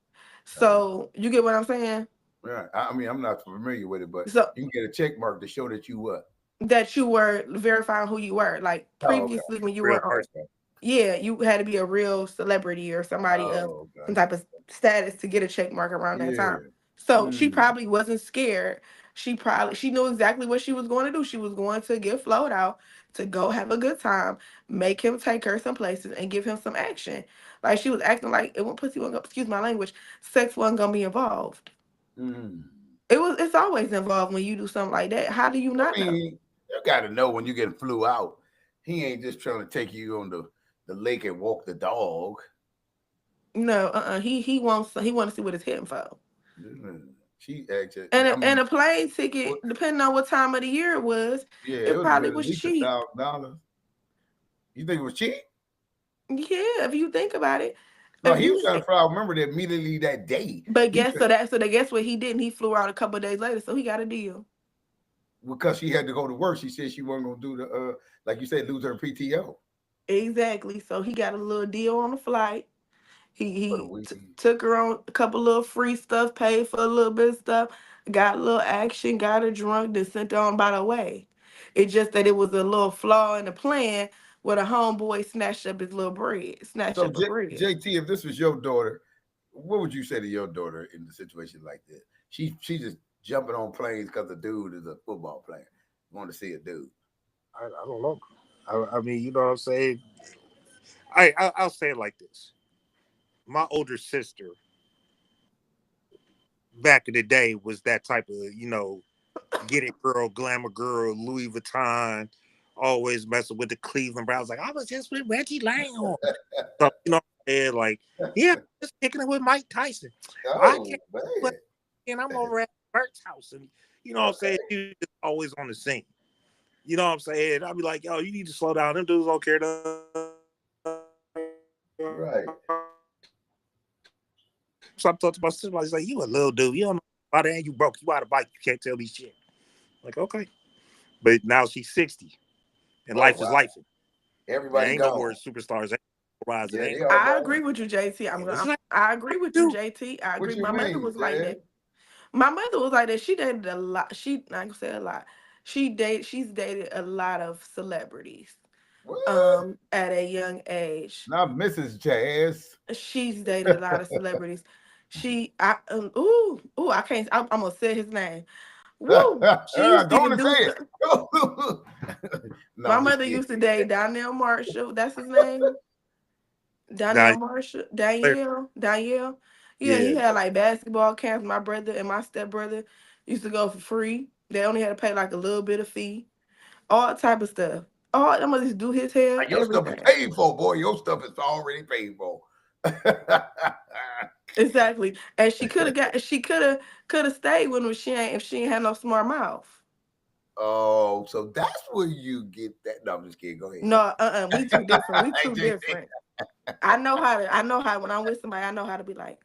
Oh, So you get what I'm saying? right. I mean, I'm not familiar with it, but So you can get a check mark to show that you what? that you were verifying who you were. Like Oh, okay. previously when you Real were on, person. yeah, you had to be a real celebrity or somebody of Oh, some okay. type of status to get a check mark around that Yeah. time. So she Mm. probably wasn't scared. She knew exactly what she was going to do. She was going to get flowed out to go have a good time, make him take her some places and give him some action. Like she was acting like it wasn't pussy wasn't excuse my language, sex wasn't gonna be involved. Mm. It's always involved when you do something like that. How do you I not know? mean, you got to know when you get flew out. He ain't just trying to take you on the lake and walk the dog. No, he wants to see what it's hitting for. Mm. She actually, And I and mean, a plane what, ticket, depending on what time of the year it was, yeah, it it would have probably been at was least cheap. $1,000. You think it was cheap? Yeah, if you think about it. No, If he was you trying to fly out. Remember that immediately that day. but He guess so that so they guess what he did? He flew out a couple of days later, so he got a deal. because she had to go to work. She said she wasn't gonna do the like you said, lose her PTO Exactly. So he got a little deal on the flight. He for the he week. took her on a couple little free stuff, paid for a little bit of stuff, got a little action, got her drunk, then sent her on by the way. It's just that it was a little flaw in the plan where the homeboy snatched up his little bread, snatched So up a bread. JT, if this was your daughter, what would you say to your daughter in a situation like this? She just jumping on planes because the dude is a football player. Want to see a dude. I don't know. I mean, you know what I'm saying? I'll say it like this. My older sister back in the day was that type of, get it girl, glamour girl, Louis Vuitton, always messing with the Cleveland Browns. Like, I was just with Reggie Lang. So, and like, yeah, just kicking it with Mike Tyson. I Oh can't, man. and I'm over at Bert's house. And you know what I'm saying? She's always on the scene. You know what I'm saying? I'll be like, yo, you need to slow down. Them dudes don't care. Right. So I talked to my sister. He's like, you a little dude. You don't know about it. And you broke. You out of bike. You can't tell me shit. I'm like, okay. But now she's 60. And Oh, life is wow. life. There Everybody ain't no gone. more superstars. Yeah, It they ain't. all I gone. agree with you, JT. It's like, I agree with you, dude. JT. I What agree. you My mother mean, was like Jay? that. My mother was like that. She dated a lot. Not gonna say a lot. She's dated a lot of celebrities. What? At a young age. Not Mrs. Jazz. She's dated a lot of celebrities. I can't. I'm gonna say his name. Woo! She used to Go on even and do say it. stuff. No, My I'm just mother kidding. used to date Donnell Marshall. That's his name. Now, Donnell Marshall. Danielle. Yeah, he yeah. had like basketball camps. My brother and my stepbrother used to go for free. They only had to pay like a little bit of fee. All type of stuff. All them just do his hair, Your stuff is everything. paid for, boy. Your stuff is already paid for. Exactly. And she could have stayed with him if she ain't had no smart mouth. Oh, so that's where you get that. No, I'm just kidding. Go ahead. No, we too different. We too JT. different. I know how when I'm with somebody, I know how to be like,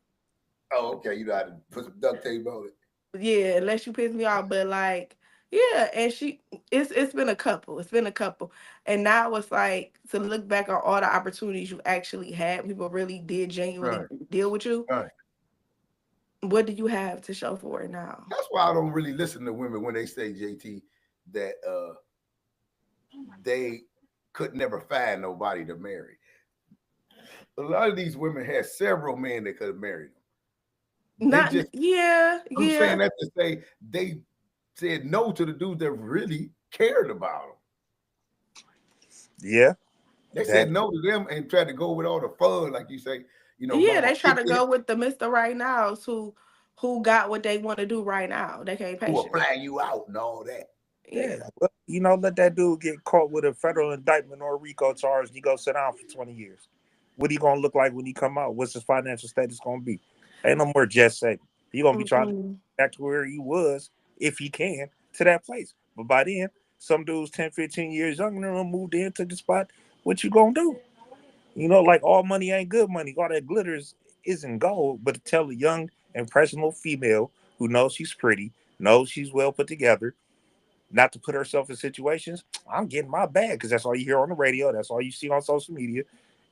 Oh, okay. You know how to put some duct tape on it. yeah, unless you piss me off. But like, yeah, and it's been a couple. It's been a couple. And now it's like to look back on all the opportunities you actually had, people really did genuinely Right. deal with you. Right. What do you have to show for it now? That's why I don't really listen to women when they say, JT, that they could never find nobody to marry. A lot of these women had several men that could have married them. They Not just, yeah, I'm saying yeah. that to say they said no to the dudes that really cared about them. Yeah. They said no to them and tried to go with all the fun, like you say, Yeah, mama they try to kicked it, go with the Mr. Right Nows who got what they want to do right now. They can't who will patient. fly you out and all that. Yeah, well, you know, let that dude get caught with a federal indictment or a RICO charge, and he go sit down for 20 years. What he gonna look like when he come out? What's his financial status gonna be? Ain't no more jet setting. He gonna be trying to get Mm-mm. back to where he was, if he can, to that place. But by then, some dudes 10, 15 years younger than him moved into the spot. What you gonna do? You know, like all money ain't good money. All that glitters isn't gold. But to tell a young, impressionable female who knows she's pretty, knows she's well put together, not to put herself in situations, I'm getting my bag because that's all you hear on the radio. That's all you see on social media.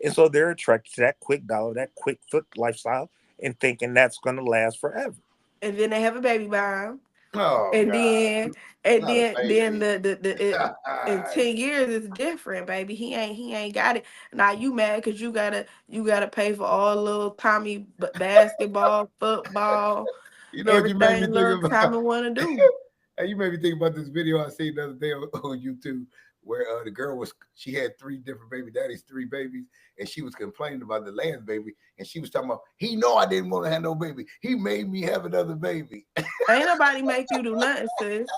And so they're attracted to that quick dollar, that quick foot lifestyle, and thinking that's going to last forever. And then they have a baby by him. Oh And God, then and not a then baby. in 10 years it's different, baby. He ain't got it. Now you mad because you gotta pay for all little Tommy basketball, football, You know what you made me everything think little about? Tommy wanna do. Hey, you made me think about this video I seen the other day on YouTube where the girl she had three different baby daddies, three babies, and she was complaining about the last baby, and she was talking about he know I didn't want to have no baby. He made me have another baby. Ain't nobody make you do nothing, sis.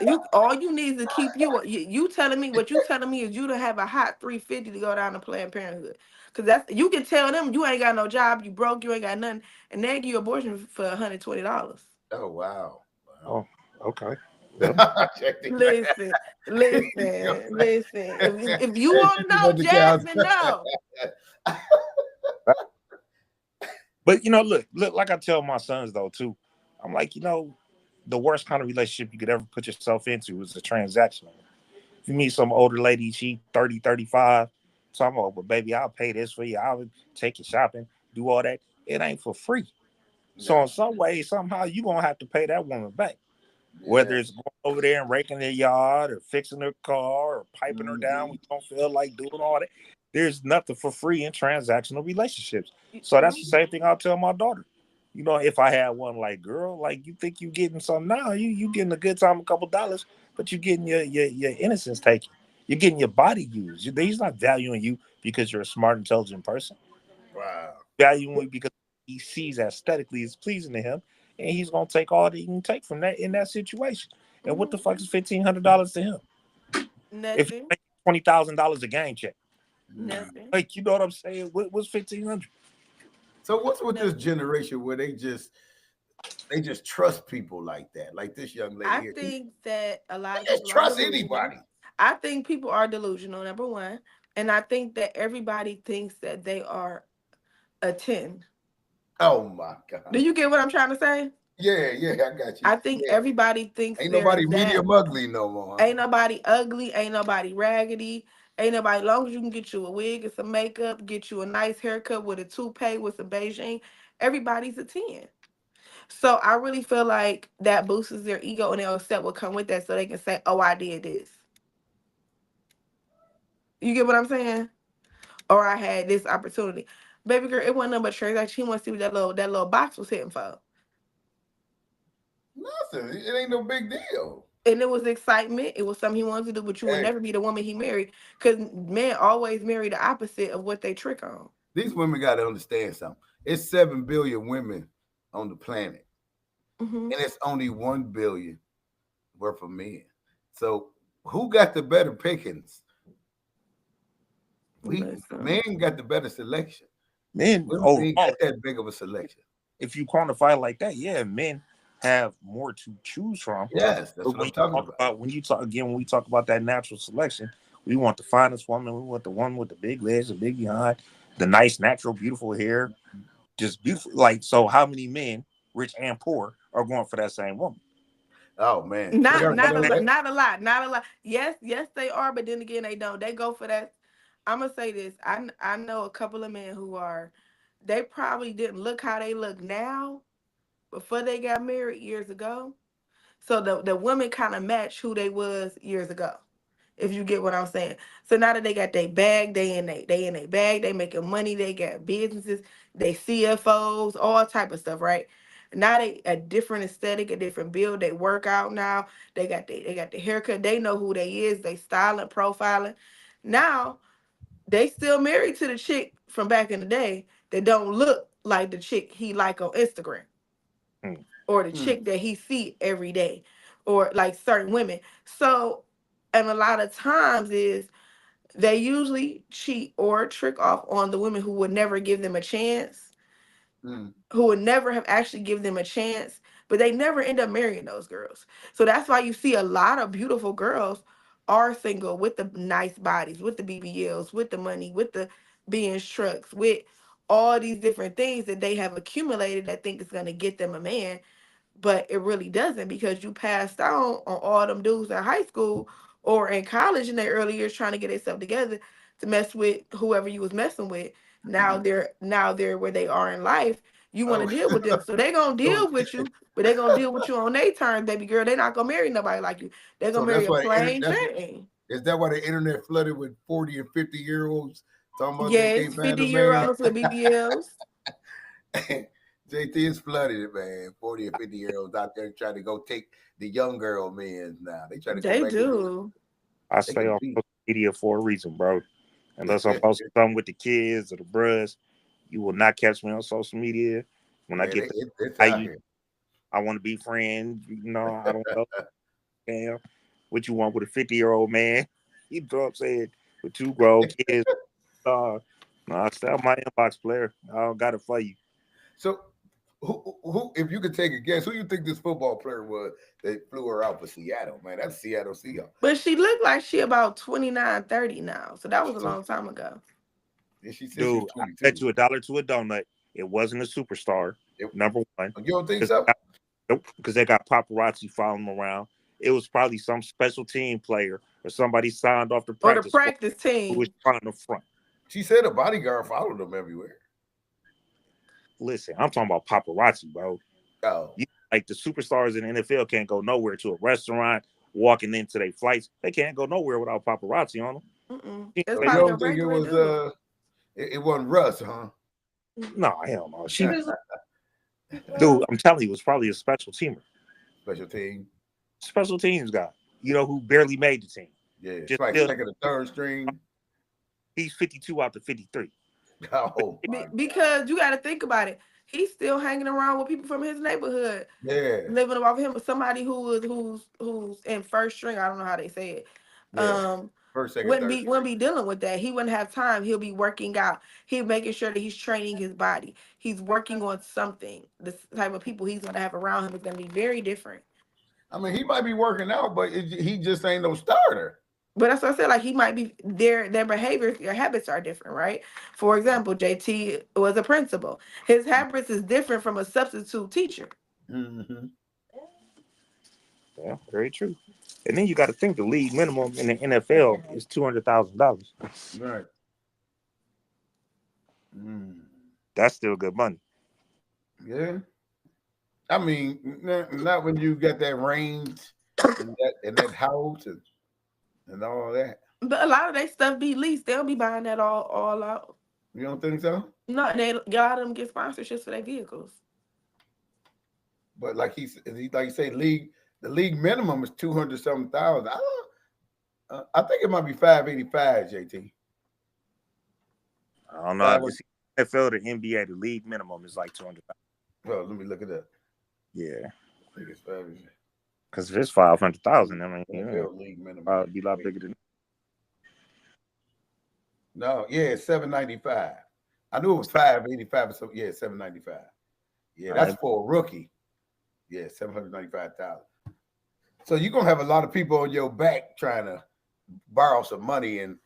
You all you need is to keep you telling me what you telling me is you to have a hot 350 to go down to Planned Parenthood. Cause that's you can tell them you ain't got no job, you broke, you ain't got nothing, and they give you abortion for $120. Oh wow. Oh, okay. Well, Wow. Check the Listen, listen, listen. If you She want to just know, let the cows. Jasmine, no. but you know, look, like I tell my sons though too. I'm like, you know, the worst kind of relationship you could ever put yourself into is a transactional. If you meet some older lady, she 30, 35, talking about, but baby, I'll pay this for you. I'll take you shopping, do all that. It ain't for free. So in No. some way, somehow you're gonna have to pay that woman back. Yeah. Whether it's going over there and raking their yard or fixing her car or piping her down when Mhm. you don't feel like doing all that. There's nothing for free in transactional relationships. So that's the same thing I'll tell my daughter. You know, if I had one like, girl, like you think you getting something now, you getting a good time, a couple dollars, but you getting your innocence taken. You're getting your body used. He's not valuing you because you're a smart, intelligent person. Wow. Valuing you because he sees aesthetically is pleasing to him, and he's gonna take all that he can take from that in that situation. And what the fuck is $1,500 to him? If he Nothing, makes $20,000 a game check, Mhm. nothing, like you know what I'm saying? What's 1,500? So what's with this nothing. generation where they just trust people like that? Like this young lady I here. think that a lot of They just people are trust delusional. anybody. I think people are delusional, number one. And I think that everybody thinks that they are a 10. Oh my Do God. you get what I'm trying to say? Yeah, yeah, I got you. I think Yeah. everybody thinks Ain't they're nobody that. medium ugly no more. Ain't nobody ugly, ain't nobody raggedy, ain't nobody, long as you can get you a wig and some makeup, get you a nice haircut with a toupee with some Beijing, everybody's a 10. So I really feel like that boosts their ego and they'll accept what come with that so they can say, oh, I did this. You get what I'm saying? Or I had this opportunity. Baby girl, it wasn't nothing but transaction. He wants to see what that little box was hitting for. Nothing. It ain't no big deal. And it was excitement. It was something he wanted to do, but you would Hey, never be the woman he married. Because men always marry the opposite of what they trick on. these women got to understand something. It's 7 billion women on the planet, Hmm. and it's only 1 billion worth of men. So who got the better pickings? Listen. Men got the better selection. Men Women ain't overall, got that big of a selection. if you quantify it like that, yeah, men have more to choose from. Yes, that's But what I'm talking about. when we talk about that natural selection, we want the finest woman. We want the one with the big legs, the big behind, the nice, natural, beautiful hair, just beautiful. Like, so how many men, rich and poor, are going for that same woman? Oh man, they Not are. not a They, lot, not a lot, not a lot. Yes, they are, but then again, they don't. They go for that. I'm gonna say this. I know a couple of men who are. They probably didn't look how they look now before they got married years ago. So the women kind of match who they was years ago. If you get what I'm saying. So now that they got their bag, they in their bag, they making money, they got businesses, they CFOs, all type of stuff, right? Now they a different aesthetic, a different build. They work out now. They got the haircut. They know who they is. They styling, profiling. Now they still married to the chick from back in the day that don't look like the chick he like on Instagram Hmm. or the mm, chick that he see every day. or like certain women. So, and a lot of times is they usually cheat or trick off on the women who would never give them a chance, Mm. who would never have actually give them a chance, but they never end up marrying those girls. So that's why you see a lot of beautiful girls are single with the nice bodies, with the BBLs, with the money, with the Benz trucks, with all these different things that they have accumulated that think is going to get them a man, but it really doesn't, because you passed out on all them dudes in high school or in college in their early years trying to get themselves together to mess with whoever you was messing with. Now they're where they are in life. You want to Oh, deal with them, so they gonna so deal with you, but they gonna deal with you on their terms, baby girl. They not gonna marry nobody like you. They gonna so marry that's a why plain Jane. is that why the internet flooded with 40 and 50-year-olds talking about they Yes, can't find a 50 man? year olds with BBLs. JT is flooded, man. 40 and 50-year-olds out there trying to go take the young girl men now. They try to go They back and do. I they stay on compete. social media for a reason, bro. Unless I'm posting something with the kids or the bros, you will not catch me on social media. When I Man, get the it's I out use, here. I want to be friends. I don't know. Damn, what you want with a 50-year-old man? You know what I'm saying? With two grown kids. No, I stay on my inbox, player. I don't got it for you. So who if you could take a guess, who you think this football player was that flew her out for Seattle, man? That's Seattle Seahawks. But she looked like she about 29, 30 now. So that was a So long time ago. and she said she Dude, was I bet 22. you $1 to a donut. It wasn't a superstar, It- number one. you don't think Because so? they got paparazzi following them around. It was probably some special team player or somebody signed off the Or the practice squad practice who was team. trying to front. She said a bodyguard followed them everywhere. Listen, I'm talking about paparazzi, bro. Oh, Like the superstars in the NFL can't go nowhere to a restaurant, walking into their flights. They can't go nowhere without paparazzi on them. It's so you probably a don't think it regular was dude. it wasn't Russ, huh? No, hell no. Dude, I'm telling you, it was probably a special teamer, Special team. special teams guy. Who barely made the team. Yeah, it's Just like still, second or third string. he's 52 out to 53. Oh my God. Because you got to think about it. He's still hanging around with people from his neighborhood, Yeah, living above him with somebody who's in first string. I don't know how they say it. yeah. Um, First, second, wouldn't third be string. wouldn't be dealing with that. He wouldn't have time. He'll be working out. He's making sure that he's training his body. He's working on something. The type of people he's gonna have around him is gonna be very different. I mean, he might be working out, but he just ain't no starter. But that's what I said. Like he might be their behaviors, their habits are different, right? For example, JT was a principal. His habits is different from a substitute teacher. Mm-hmm. Yeah, very true. And then you got to think the league minimum in the NFL is $200,000. Right. Mm. That's still good money. Yeah. I mean, not when you got that range and that house and all that. But a lot of their stuff be leased. They'll be buying that all out. You don't think so? No, they a lot of them get sponsorships for their vehicles. But like like you say, the league minimum is 200 something thousand. I think it might be 585, JT. I don't know if it's NFL or NBA. The league minimum is like 200,000. Well, let me look it up. Yeah, I think it's 5. because if it's 500,000, I mean, NFL league minimum. probably be a lot bigger than. No, yeah, it's 795. I knew it was 585, so yeah, 795. Yeah, that's for a rookie. Yeah, 795,000. So you're gonna have a lot of people on your back trying to borrow some money and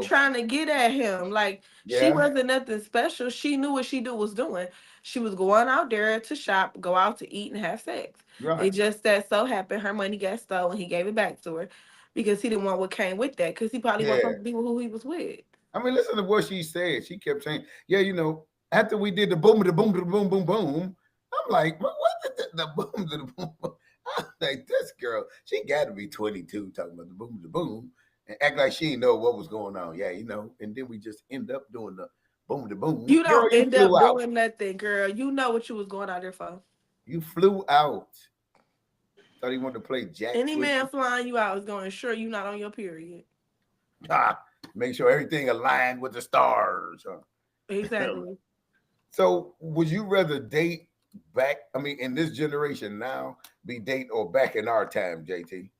trying to get at him. Like she Yeah. wasn't nothing special. She knew what she was doing. She was going out there to shop, go out to eat, and have sex. Right. It just that so happened her money got stolen. He gave it back to her because he didn't want what came with that. Because he probably wasn't supposed to be with who he was with. I mean, listen to what she said. She kept saying, "Yeah, after we did the boom, the boom, the boom, boom, boom." I'm like, what the boom, the boom? I'm like, this girl, she got to be 22 talking about the boom, and act like she didn't know what was going on. Yeah, and then we just end up doing the boom, the boom. You girl, don't end up doing nothing, girl. You know what you was going out there for. You flew out. Thought he wanted to play jack. Any man flying you out is going to ensure you not on your period. Make sure everything aligned with the stars. Exactly. So would you rather date back? I mean, in this generation now, be dating or back in our time, JT?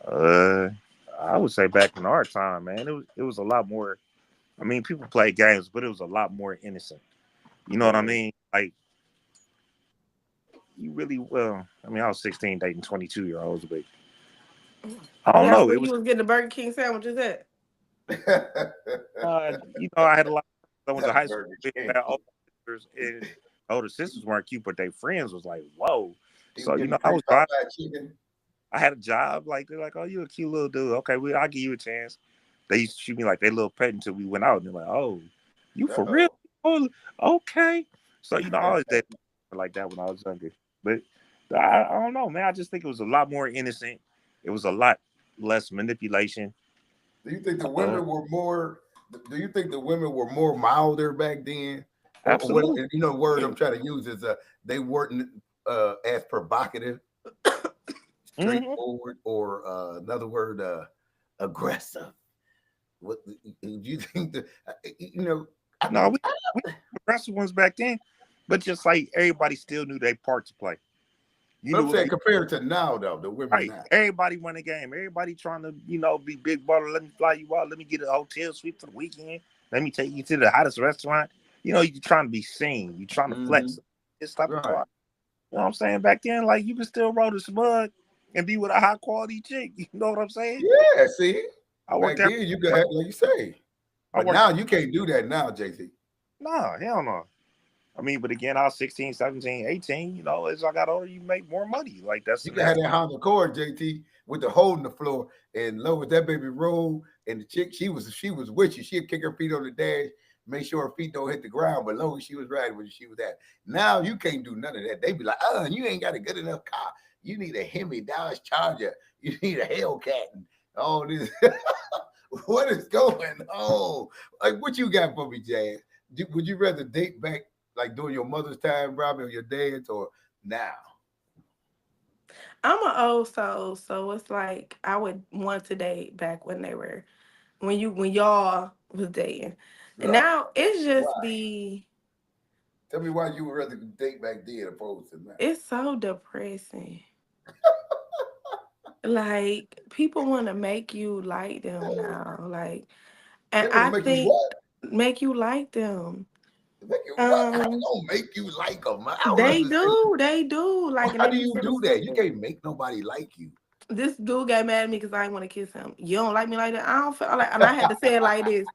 Uh, I would say back in our time, man, it was a lot more. I mean, people play games, but it was a lot more innocent. You know what I Oh, mean? Like you really well. I mean, I was 16 dating 22-year-olds, but I don't That's know. where It you was was getting the Burger King sandwiches at. I had a lot. I went to high school Burger with King. older sisters, and older sisters weren't cute, but their friends was like, "Whoa." He was So getting I Chris was fine. Popeye chicken. I had a job. Like they're like, "Oh, you a cute little dude. Okay, I'll give you a chance." They used to treat me like their little pet until we went out, and they're like, "Oh, you for real? Oh. Oh, okay." So I always did like that when I was younger. But I don't know, man. I just think it was a lot more innocent. It was a lot less manipulation. Do you think the Uh, women were more? Do you think the women were more milder back then, or what? absolutely. And you know, the word I'm trying to use is they weren't as provocative, Hmm. straightforward, or another word, aggressive. What do you think? You know, I, No, we were aggressive ones back then, but just like everybody still knew their part to play. You but I'm knew saying compared to now, though, the women right. now. Everybody won the game. Everybody trying to, be big baller. Let me fly you out. Let me get a hotel suite for the weekend. Let me take you to the hottest restaurant. You're trying to be seen. You're trying to Hmm. flex. This type of Right. car. You know what I'm saying? Back then, like you could still roll the smug and be with a high quality chick. You know what I'm saying? Yeah. See, I worked back there. then you could have, like you say, I but worked. now you can't do that now, JC. Nah, hell no. I mean, but again, I was 16, 17, 18. As I got older, you make more money. Like that's You the can have next. that Honda Accord, JT, with the hole in the floor, and low as that baby roll, and the chick she was with you. She'd kick her feet on the dash, make sure her feet don't hit the ground, but low as she was riding where she was at. Now you can't do none of that. They be like, you ain't got a good enough car. You need a Hemi Dodge Charger. You need a Hellcat and all this. What is going on? Like, what you got for me, Jazz? Would you rather date back like during your mother's time, Robbie, or your dad's, or now? I'm an old soul, so it's like I would want to date back when they were when y'all was dating. And Right. now it's just Why? be Tell me why you would rather date back then opposed to now. it's so depressing. Like people want to make you like them now. Like and They want to I make you think what? make you like them. Make you what? How they Um gonna make you like them? I don't they understand. do, they do. Like and How they do be you feeling do that? You stupid. can't make nobody like you. This dude got mad at me because I didn't want to kiss him. You don't like me like that? I don't feel like, and I had to say it like this.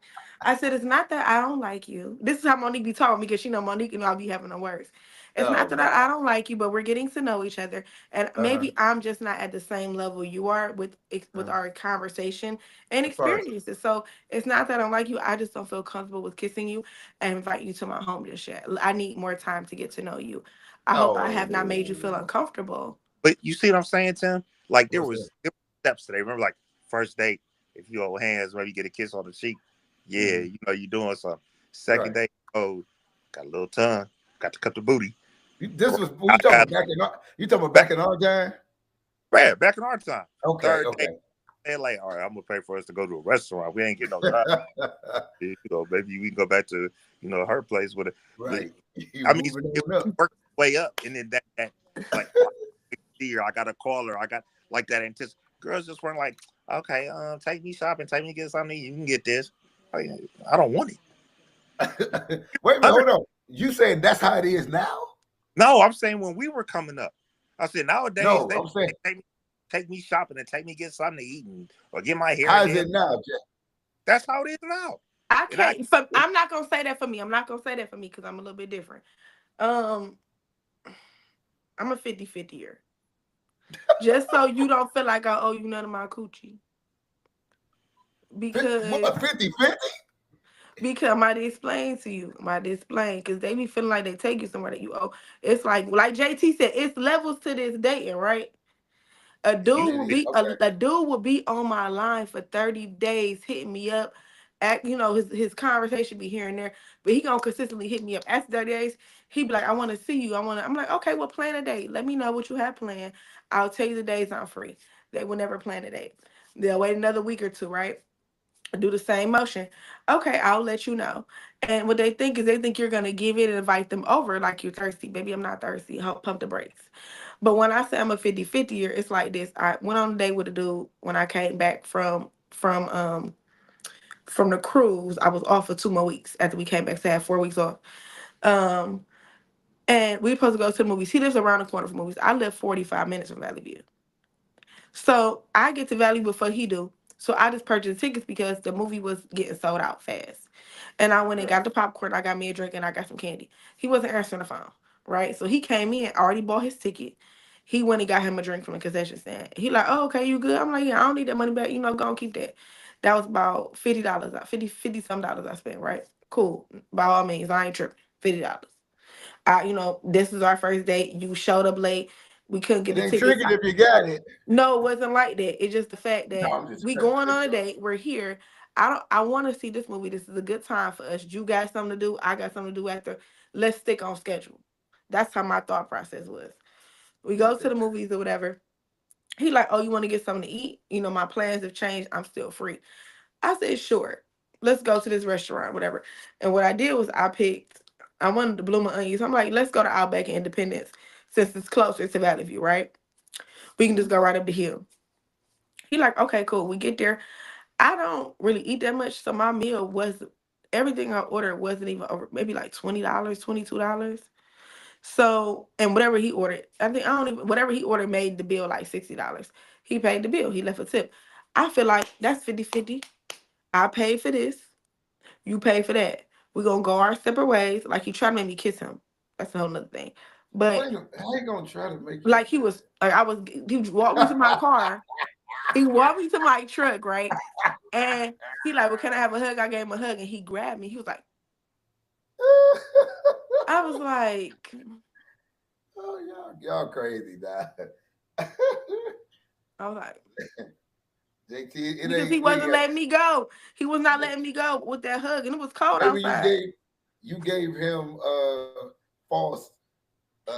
I said, it's not that I don't like you. This is how Monique be talking because she know Monique and I'll be having the words. It's not Oh that God. I don't like you, but we're getting to know each other, and Uh-huh. maybe I'm just not at the same level you are with Uh-huh. our conversation and As far as experiences. So it's not that I don't like you. I just don't feel comfortable with kissing you and invite you to my home just yet. I need more time to get to know you. I hope I have not made you feel oh, uncomfortable. But you see what I'm saying, Tim? Like there what's that? was steps today. Remember, like first date, if you hold hands, maybe get a kiss on the cheek. Yeah, Mhm. you doing something. Second Right. date, oh, got a little tongue, got to cut the booty. This Right. was I you talking got about back in you talking about back, back in our time? back in our time. Okay. Third date, Okay. they like, all right, I'm gonna pay for us to go to a restaurant. We ain't getting no drive. Maybe we can go back to her place with it. But Right. You I mean, moving it on up. worked way up, and then that like see her. I gotta call her. I got like that anticipation. Girls just weren't like, okay, take me shopping, take me to get something. You can get this. Like, I don't want it. Wait a minute, Other hold on. You saying that's how it is now? no, I'm saying when we were coming up, I said nowadays No, they I'm saying take me shopping and take me get something to eat or get my hair how's done. it now, Jeff? That's how it is now. I And I can't. For, I'm not gonna say that for me. I'm not gonna say that for me because I'm a little bit different. Um, I'm a 50-50 year. Just so you don't feel like I owe you none of my coochie. Because What 50-50? I might explain to you. I might explain because they be feeling like they take you somewhere that you owe. It's like JT said, it's levels to this dating, right? A You dude said will it. be Okay. a dude will be on my line for 30 days hitting me up. His conversation be here and there, but he gonna consistently hit me up after 30 days. He be like, I want to see you. I'm like, okay, well, plan a date. Let me know what you have planned. I'll tell you the days I'm free. They will never plan a date. They'll wait another week or two, right? do the same motion. Okay, I'll let you know. And what they think is they think you're gonna give it and invite them over like you're thirsty. Baby, I'm not thirsty. Pump the brakes. But when I say I'm a 50-50 year, it's like this. I went on a date with a dude when I came back from the cruise. I was off for 2 more weeks after we came back, so I had 4 weeks off. Um and we supposed to go to the movies. He lives around the corner from movies. I live 45 minutes from Valley View. So I get to Valley before he do. So I just purchased tickets because the movie was getting sold out fast. And I went and Right. got the popcorn. I got me a drink and I got some candy. He wasn't answering the phone, right? So he came in, already bought his ticket. He went and got him a drink from the concession stand. He like, oh, okay, you good? I'm like, yeah, I don't need that money back. Go and keep that. That was about $50. 50 some dollars I spent, right? Cool. By all means, I ain't tripping. $50. This is our first date. You showed up late. We couldn't get It the ain't tickets. tricking if you got it. No, it wasn't like that. It's just the fact No, that I'm just we messing going with on a you. date. We're here. I want to see this movie. This is a good time for us. You got something to do. I got something to do after. Let's stick on schedule. That's how my thought process was. We go to Okay. the movies or whatever. He like, oh, you want to get something to eat? My plans have changed. I'm still free. I said, sure. Let's go to this restaurant, whatever. And what I did was I wanted to bloom my onions. I'm like, let's go to Outback and Independence since it's closer to Valley View, right? We can just go right up the hill. He like, okay, cool. We get there. I don't really eat that much, so my meal was everything I ordered wasn't even over maybe like $20, $22. So and whatever he ordered, I don't even whatever he ordered made the bill like $60. He paid the bill. He left a tip. I feel like that's 50-50. I paid for this. You pay for that. We're gonna go our separate ways. Like he tried to make me kiss him. That's a whole nother thing. But I ain't gonna try to make you. like he walked me to my car. He walked me to my truck, right? And he like, well, can I have a hug? I gave him a hug and he grabbed me. He was like, I was like, Oh, y'all crazy, dog. I was like, JT, it because he ain't wasn't letting me go. He was not letting me go with that hug, and it was cold maybe outside. you gave him false.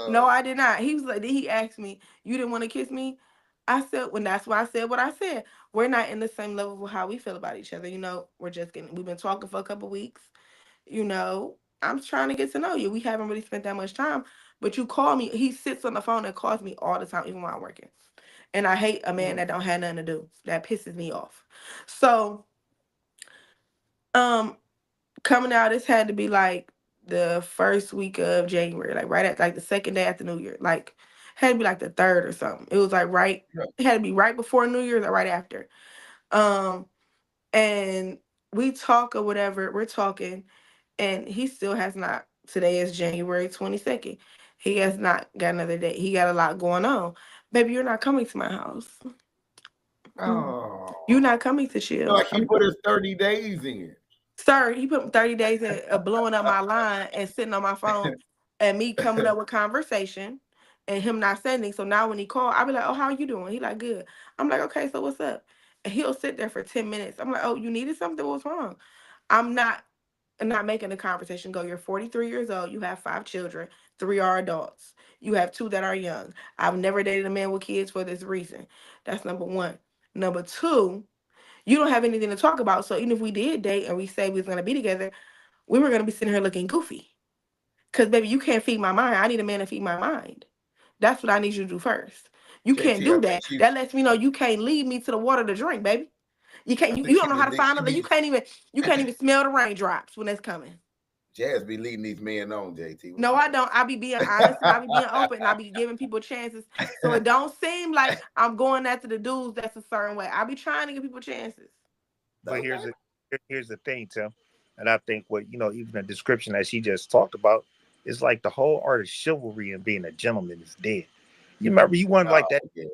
No, I did not. He was like, then he asked me, you didn't want to kiss me? I said, when that's why I said what I said. We're not in the same level of how we feel about each other. We've been talking for a couple weeks. I'm trying to get to know you. We haven't really spent that much time, but you call me. He sits on the phone and calls me all the time, even while I'm working. And I hate a man that don't have nothing to do. That pisses me off. So, coming out, this had to be like the first week of January, like right at like the second day after New Year. Like had to be like the third or something. It was like it had to be right before New Year's or right after. And we talk or whatever, we're talking, and he still has not. Today is January 22nd. He has not got another date. He got a lot going on. Baby, you're not coming to my house. You're not coming to chill. Like he put his 30 days in. Sir, he put 30 days in blowing up my line and sitting on my phone and me coming up with conversation and him not sending. So now when he called, I'll be like, oh, how you doing? He like, good. I'm like, okay, so what's up? And he'll sit there for 10 minutes. I'm like, oh, you needed something? What's wrong? I'm not making the conversation go. You're 43 years old. You have 5 children. 3 are adults. You have 2 that are young. I've never dated a man with kids for this reason. That's number 1. Number 2, you don't have anything to talk about. So even if we did date and we say we was gonna be together, we were gonna be sitting here looking goofy. Cause baby, you can't feed my mind. I need a man to feed my mind. That's what I need you to do first. You can't JT, do that. That lets me know you can't lead me to the water to drink, baby. You can't. You don't know how to find out. You can't even smell the raindrops when it's coming. Jazz be leading these men on, JT. No, I don't. I be being honest and I be being open and I be giving people chances. So it don't seem like I'm going after the dudes that's a certain way. I be trying to give people chances. But here's the thing, Tim. And I think even the description that she just talked about is like the whole art of chivalry and being a gentleman is dead. You remember you weren't like that. Yeah.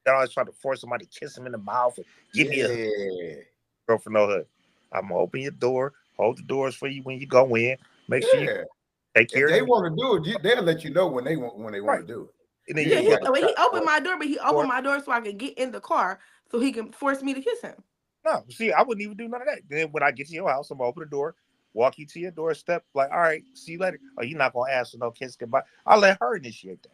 That always trying to force somebody to kiss him in the mouth and give me a girl for no hug. I'm gonna open your door, hold the doors for you when you go in. Make sure you take care. If they want to do it, they'll let you know when they want to do it. And then he opened my door, but he opened my door so I could get in the car so he can force me to kiss him. No, see, I wouldn't even do none of that. Then when I get to your house, I'm gonna open the door, walk you to your doorstep, like, all right, see you later. Oh, you're not gonna ask for no kiss goodbye. I'll let her initiate that.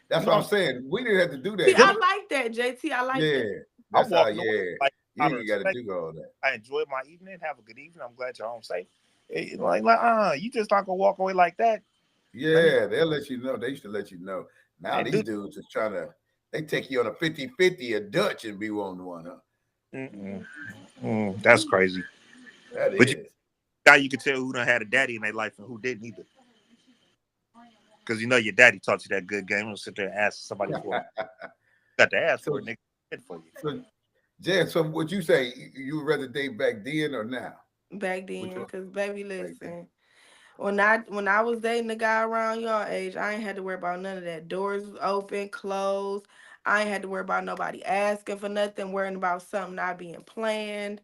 That's what I'm saying. We didn't have to do that. See, I like that, JT. I like that. I'm walking away. Like, You Out of ain't got to respect, do all that. I enjoyed my evening. Have a good evening. I'm glad you're home safe. You just not gonna walk away like that. Let me Yeah, they'll let you know. They used to let you know. Now and these do. dudes is trying to, they take you on a 50-50 a Dutch and be on one, huh? That's crazy. That But you is. guy, you could tell who done had a daddy in their life and who didn't either. Because you know your daddy taught you that good game. Don't sit there and ask somebody for it. Got to ask for So, it, nigga. Get for you. so, Jan, so would you say you would rather date back then or now? Back Which then, one? cause baby, Back then. listen. When I was dating a guy around y'all age, I ain't had to worry about none of that. Doors was open, closed. I ain't had to worry about nobody asking for nothing, worrying about something not being planned.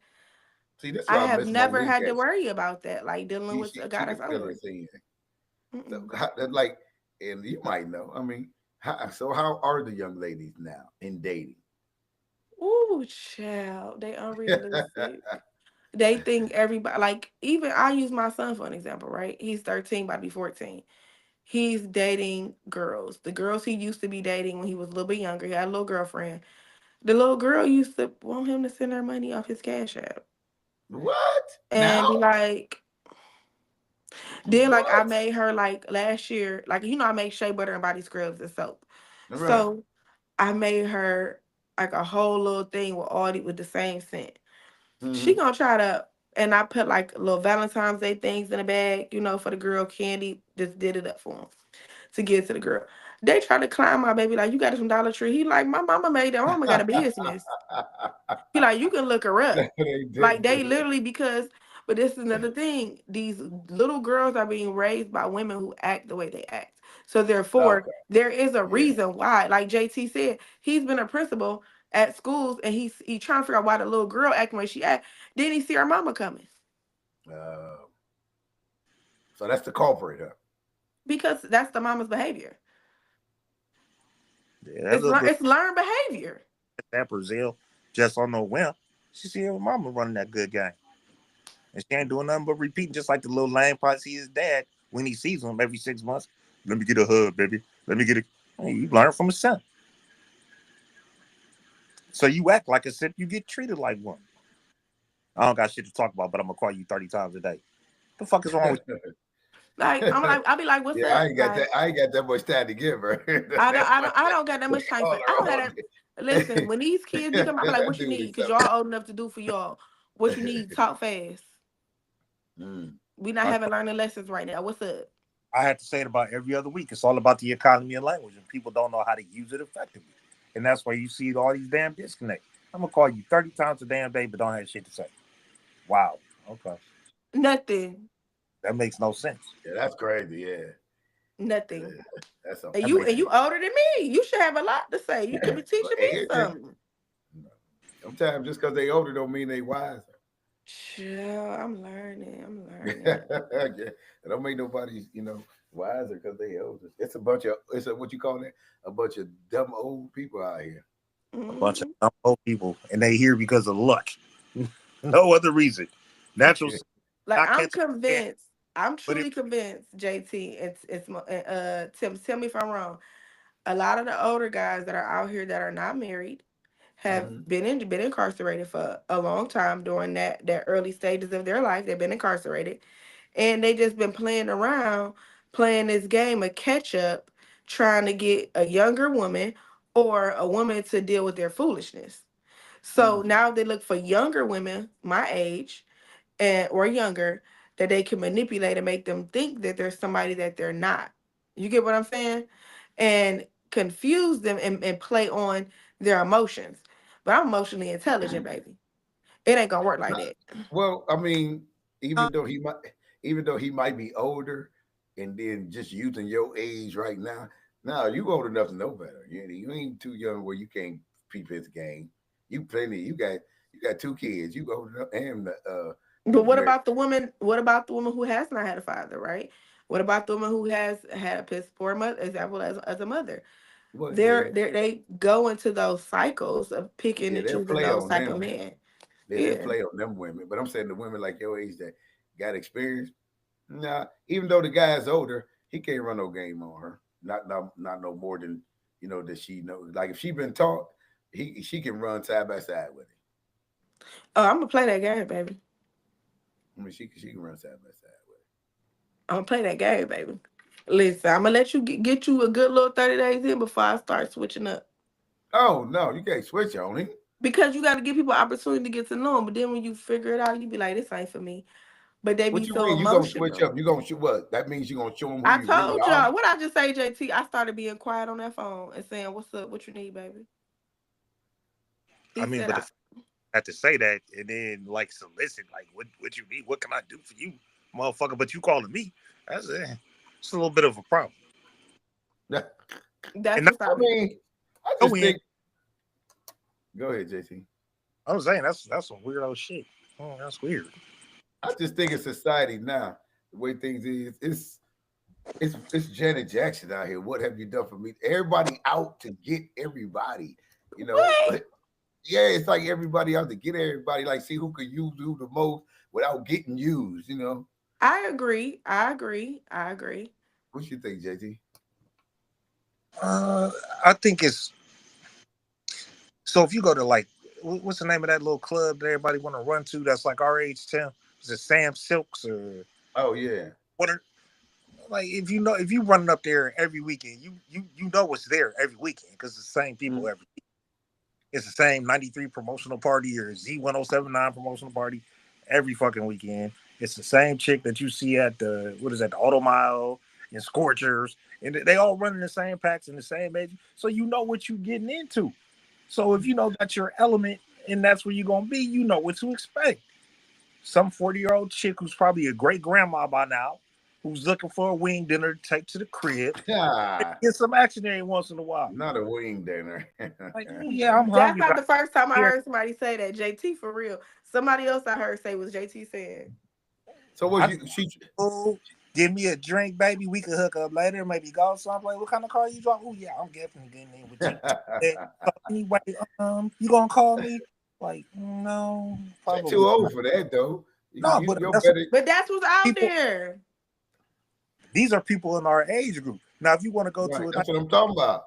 See, that's I why I have miss never Monique had to at. worry about that, like dealing She with she a guy she that's could fill older. us in. So, Mm-mm. like, and you might know. I mean, how are the young ladies now in dating? Ooh, child, they unrealistic. They think everybody like even I use my son for an example, right? He's 13, about to be 14. He's dating girls. The girls he used to be dating when he was a little bit younger. He had a little girlfriend. The little girl used to want him to send her money off his cash app. What And now? be like, then like I What? made her like last year, like I make shea butter and body scrubs and soap. Right. So I made her like a whole little thing with with the same scent. She Hmm. gonna try to, and I put like little Valentine's Day things in a bag, for the girl candy. Just did it up for him to give to the girl. They try to climb my baby like you got it from Dollar Tree. He like my mama made that. My mama got a business. He like you can look her No, up. they Like didn't do they literally because, but this is another thing. These little girls are being raised by women who act the way they act. So that. therefore, Okay. there is a Yeah. reason why. Like JT said, he's been a principal at schools and he trying to figure out why the little girl acting the way she act. Then he see her mama coming Uh, so that's the culprit, huh? because that's the mama's behavior. Yeah, that little girl It's learned behavior. at Brazil just on no whim. She see her mama running that good game. And she ain't doing nothing but repeating, just like the little lame pot see his dad when he sees him every 6 months. Let me get a hug, baby. Let me get a. Hey, you learn from his son. So you act like as if you get treated like one. I don't got shit to talk about, but I'm gonna call you 30 times a day. The fuck is wrong with Like I'm like I'll be like, what's Yeah, I up? ain't got that. Like I ain't got that much time to give her. That's why I don't got that they much time call for. I don't her have all that. day. Listen, when these kids be coming, I be like, That what you dude need? is Because something y'all old enough to do for y'all. What you need? Talk fast. else. We not you? having learning lessons right now. What's up? I have to say it about every other week. It's all about the economy and language, and people don't know how to use it effectively. And that's why you see all these damn disconnects. I'm gonna call you 30 times a damn day, but don't have shit to say. Wow. Okay. Nothing. That makes no sense. Yeah, that's crazy. Yeah, Nothing. that's some And That you makes and crazy. you older than me. You should have a lot to say. You could be But teaching me hey, something. sometimes just because they older don't mean they wiser. Chill, I'm learning. I'm learning. Yeah, it don't make nobody, wiser because they older. It's a what you call that? A bunch of dumb old people out here. a bunch of Hmm. dumb old people, and they here because of luck. No other reason. Natural. Like I I'm catch a convinced. I'm but it truly convinced, JT. Tim. Tell me if I'm wrong. A lot of the older guys that are out here that are not married have Mhm. been incarcerated for a long time during that early stages of their life. They've been incarcerated, and they just been playing around, playing this game of catch up, trying to get a younger woman or a woman to deal with their foolishness. So Mm. now they look for younger women my age and or younger that they can manipulate and make them think that there's somebody that they're not. You get what I'm saying? And confuse them and play on their emotions. But I'm emotionally intelligent, baby. It ain't gonna work like that. Well, I mean, Uh, even though he might be older, and then just using your age right now. Now you old enough to know better. You ain't too young where you can't peep his game. You plenty. You got two kids. You old enough and But what married. about the woman? What about the woman who has not had a father, right? What about the woman who has had a piss poor mother, example as a mother? Well, yeah, They go into those cycles of picking yeah. and They'll choosing play those on type of them. men. Yeah, they'll Yeah. play on them women. But I'm saying the women like your age that got experience. Nah, even though the guy's older, he can't run no game on her. Not no more than that she knows. Like if she been taught, she can run side by side with him. Oh, I'm gonna play that game, baby. I mean, she can run side by side with I'm gonna play that game, baby. Listen, I'm gonna let you get you a good little 30 days in before I start switching up. it. Oh no, you can't switch on him. Because you got to give people opportunity to get to know them. But then when you figure it out, you be like, this ain't for me. But they be What you so mean? You gonna switch emotional. up? You gonna show what? That means you gonna show him who I you really told are. y'all, what I just say, JT, I started being quiet on that phone and saying, what's up? What you need, baby? He I mean, said, but if I had to say that and then like solicit, like what you need, what can I do for you, motherfucker? But you calling me? That's it's a little bit of a problem. that's And not what's I up. mean, I go just in. think. Go ahead, JT. I was saying that's some weirdo shit. Oh, that's weird. I just think in society now, the way things is, it's Janet Jackson out here. What have you done for me? Everybody out to get everybody, you know. What? But yeah, it's like everybody out to get everybody, like see who could use who the most without getting used, you know. I agree. I agree. I agree. What you think, JT? Uh, I think it's so. If you go to like, what's the name of that little club that everybody want to run to? That's like our age, Tim. Is it Sam Silks or Oh yeah. what? Like if you running up there every weekend, you know what's there every weekend because it's the same people Mm. every. It's the same 93 promotional party or Z1079 promotional party every fucking weekend. It's the same chick that you see at the what is that, the Auto Mile and Scorchers, and they all running the same packs in the same age, so you know what you're getting into. So if you know that's your element and that's where you're gonna be, you know what to expect. Some 40-year-old chick who's probably a great grandma by now, who's looking for a wing dinner to take to the crib, Ah, get some action every once in a while. not a wing dinner. Like, oh yeah, I'm That's hungry, not but the first time I here. heard somebody say that. JT for real. Somebody else I heard say was JT saying. So was I you? She oh, give me a drink, baby. We could hook up later, maybe go somewhere. What kind of car you drive? Oh yeah, I'm definitely getting in with you. So anyway, you gonna call me? Like, no, You're too probably old not. for that though. No, but You're that's better. But that's what's out people. there. These are people in our age group. Now, if you want to go Right. to a nice That's what I'm talking about.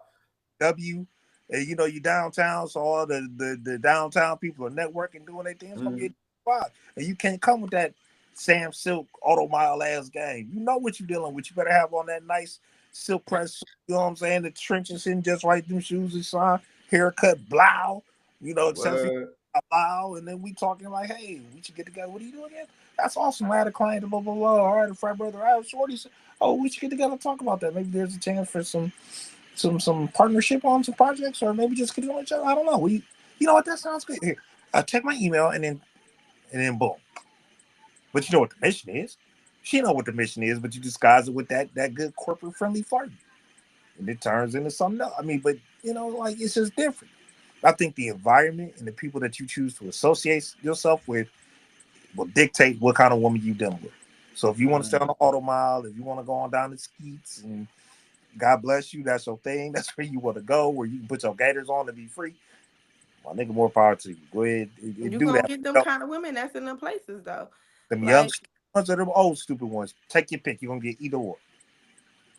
W, and you know you downtown, so all the downtown people are networking, doing their thing. It's gonna be a Mhm. spot, and you can't come with that Sam Silk Auto Mile ass game. You know what you're dealing with. You better have on that nice silk press. You know what I'm saying? The trenches in just right. Them shoes inside, haircut, blow. You know, Chelsea What? blow, and then we talking like, hey, we should get together. What are you doing again? That's awesome. I had a client, blah blah blah. All right, a frat brother. I have shorty. Oh, we should get together and talk about that. Maybe there's a chance for some partnership on some projects, or maybe just get to know each other. I don't know. You know what? That sounds good. Here, check my email, and then boom. But you know what the mission is. She know what the mission is, but you disguise it with that good corporate friendly flirt, and it turns into something else. I mean, but like it's just different. I think the environment and the people that you choose to associate yourself with will dictate what kind of woman you dealing with. So if you want to stay on the auto mile, if you want to go on down the skeets, and God bless you, that's your thing. That's where you want to go, where you can put your gators on and be free. My nigga, more power to you. Go ahead and You do gonna that. get them kind of women that's in them places though. Them young Like, stupid ones or them old stupid ones. Take your pick. You're gonna get either or.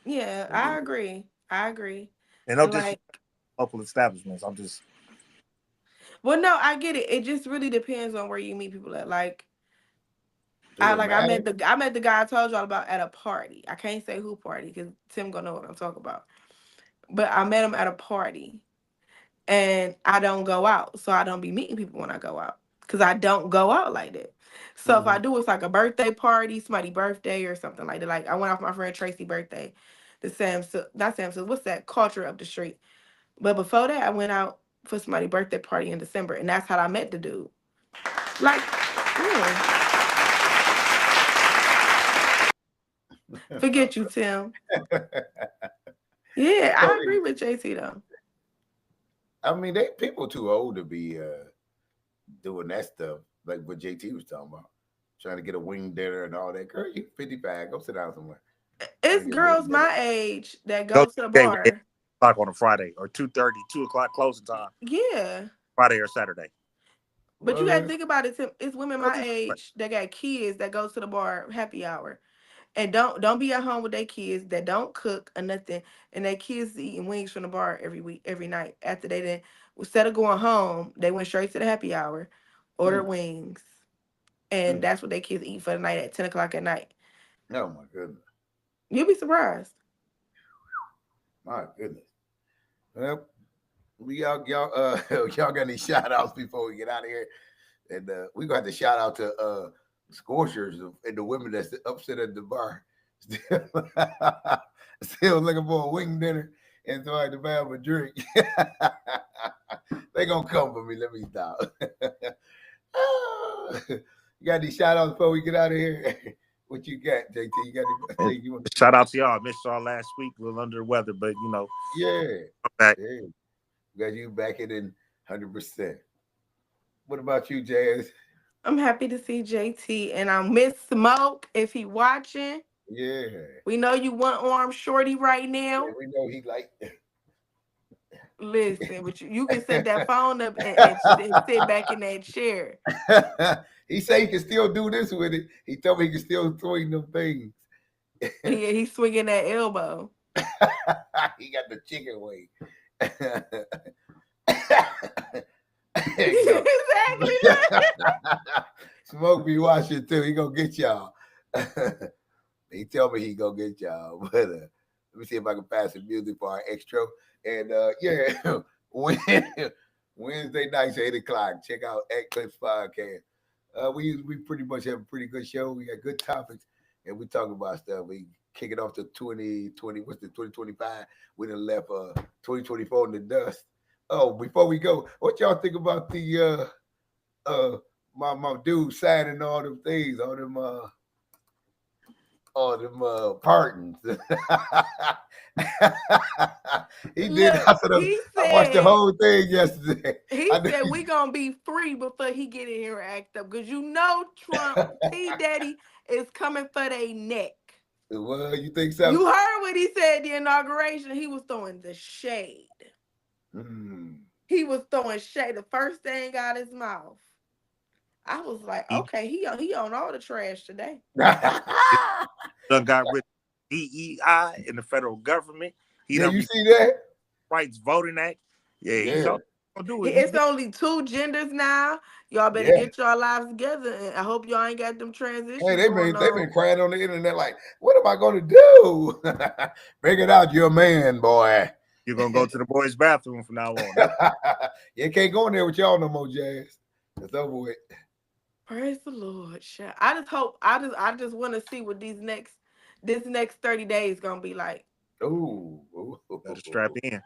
yeah, I agree. I agree. And no And like, disrespect to local establishments. I'm just well, no, I get it. It just really depends on where you meet people at. Like, Do it I matter? met the guy I told y'all about at a party. I can't say who party because Tim gonna know what I'm talking about. But I met him at a party, and I don't go out, so I don't be meeting people when I go out because I don't go out like that. So if I Mhm. do, it's like a birthday party, somebody birthday or something like that. Like I went off my friend Tracy birthday, the not Samson, what's that? Culture up the street. But before that, I went out for somebody's birthday party in December, and that's how I met the dude. Like, yeah, forget you, Tim. Yeah, So, I agree with JT though. I mean, they people too old to be doing that stuff like what JT was talking about, trying to get a wing dinner and all that. Girl, you 55, go sit down somewhere. Trying to It's get a wing girls dinner. my age that go go to to the the day with bar. 8 o'clock on a Friday or 2:30, 2 o'clock closing time, Yeah. Friday or Saturday. But you gotta What? think about it, Tim. It's women Go my to age that got kids that go to the bar happy hour and don't be at home with their kids that don't cook or nothing, and their kids eating wings from the bar every week, every night. After they then instead of going home, they went straight to the happy hour, ordered wings, and that's what they kids eat for the night at 10 o'clock at night. Oh my goodness. You'll be surprised. My goodness. Well, y'all got any shout outs before we get out of here? And we got to shout out to Scorchers and the women that's upset at the bar. Still looking for a wing dinner and so I had to buy them a drink. They gonna come for me. Let me stop. You got any shout outs before we get out of here? What you got, JT? You got any, shout out to y'all. I missed y'all last week. A little under the weather, but you know. Yeah. I'm back. Yeah. Got you back in 100%. What about you, Jazz? I'm happy to see JT, and I miss Smoke if he watching. Yeah. We know you one arm shorty right now. Yeah, we know he like. Listen, but you can set that phone up and sit back in that chair. He said he can still do this with it. He told me he can still swing them things. Yeah, he's swinging that elbow. He got the chicken wing. Exactly. Smoke be watching too. He gonna get y'all. He tell me he gonna get y'all. But let me see if I can pass some music for our extra. And yeah, Wednesday nights 8 o'clock. Check out Eclipse Podcast. We pretty much have a pretty good show. We got good topics, and we talk about stuff. We kick it off to 2020. What's the 2025? We done left 2024 in the dust. Oh, before we go, what y'all think about the my dude signing all them things, all them pardons? He did. Look, I watched the whole thing yesterday. He said we gonna be free before he get in here and act up, because you know Trump T Daddy is coming for their neck. Well, you think so? You heard what he said at the inauguration. He was throwing the shade. He was throwing shade. The first thing out his mouth. I was like, okay, he on all the trash today. Done got rid of DEI in the federal government. Yeah, you see that? Rights Voting Act. Yeah. He's gonna do it. It's only 2 genders now. Y'all better get y'all lives together, and I hope y'all ain't got them transitions. Hey, they've been crying on the internet like, what am I gonna do? Bring it out, you're a man, boy. You're gonna go to the boys' bathroom from now on. You can't go in there with y'all no more, Jazz. It's over with. Praise the Lord. I just want to see what this next 30 days gonna be like. Ooh. Better strap in.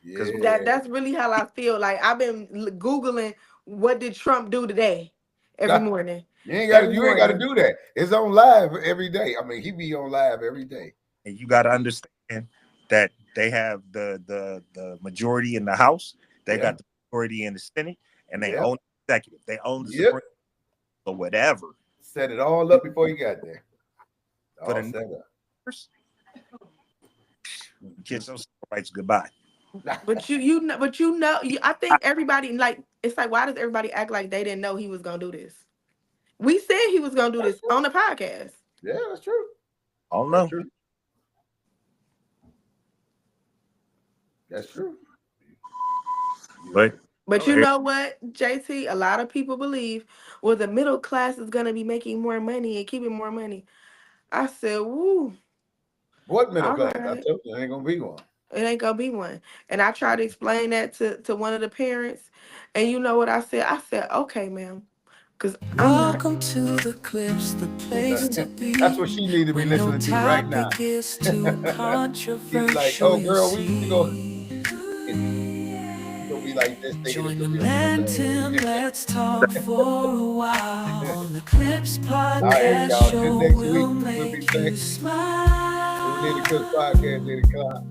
Yeah. That's really how I feel. Like, I've been Googling what did Trump do today every morning. You ain't got to do that. It's on live every day. I mean, he be on live every day. And you got to understand that they have the majority in the House. They got the majority in the Senate, and they own the executive. They own the Supreme, or whatever. Set it all up before you got there. All set up. Kids those rights goodbye. But you know, I think everybody, like, it's like, why does everybody act like they didn't know he was gonna do this? We said he was gonna do this on the podcast. Yeah, that's true. I don't know. That's true. But you know what, JT? A lot of people believe, well, the middle class is gonna be making more money and keeping more money. I said, woo. What middle class? I told you, it ain't gonna be one. It ain't gonna be one. And I tried to explain that to one of the parents. And you know what I said? I said, okay, ma'am. Because welcome to the Clips, the place to be. That's what she needs to be listening to right now. Is too controversial. He's like, oh, girl, we go. Be like this. Join the man, Tim. Let's talk for a while on the Clips Podcast Show. We'll make you smile. We'll the Clips Podcast 8 o'clock.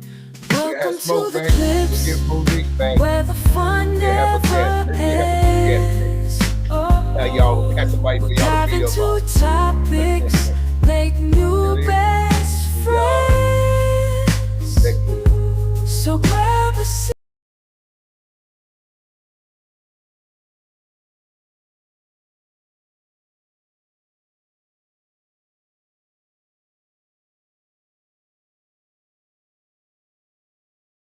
Welcome to the Clips, where the fun never ends. Y'all catch somebody for y'all to dive into topics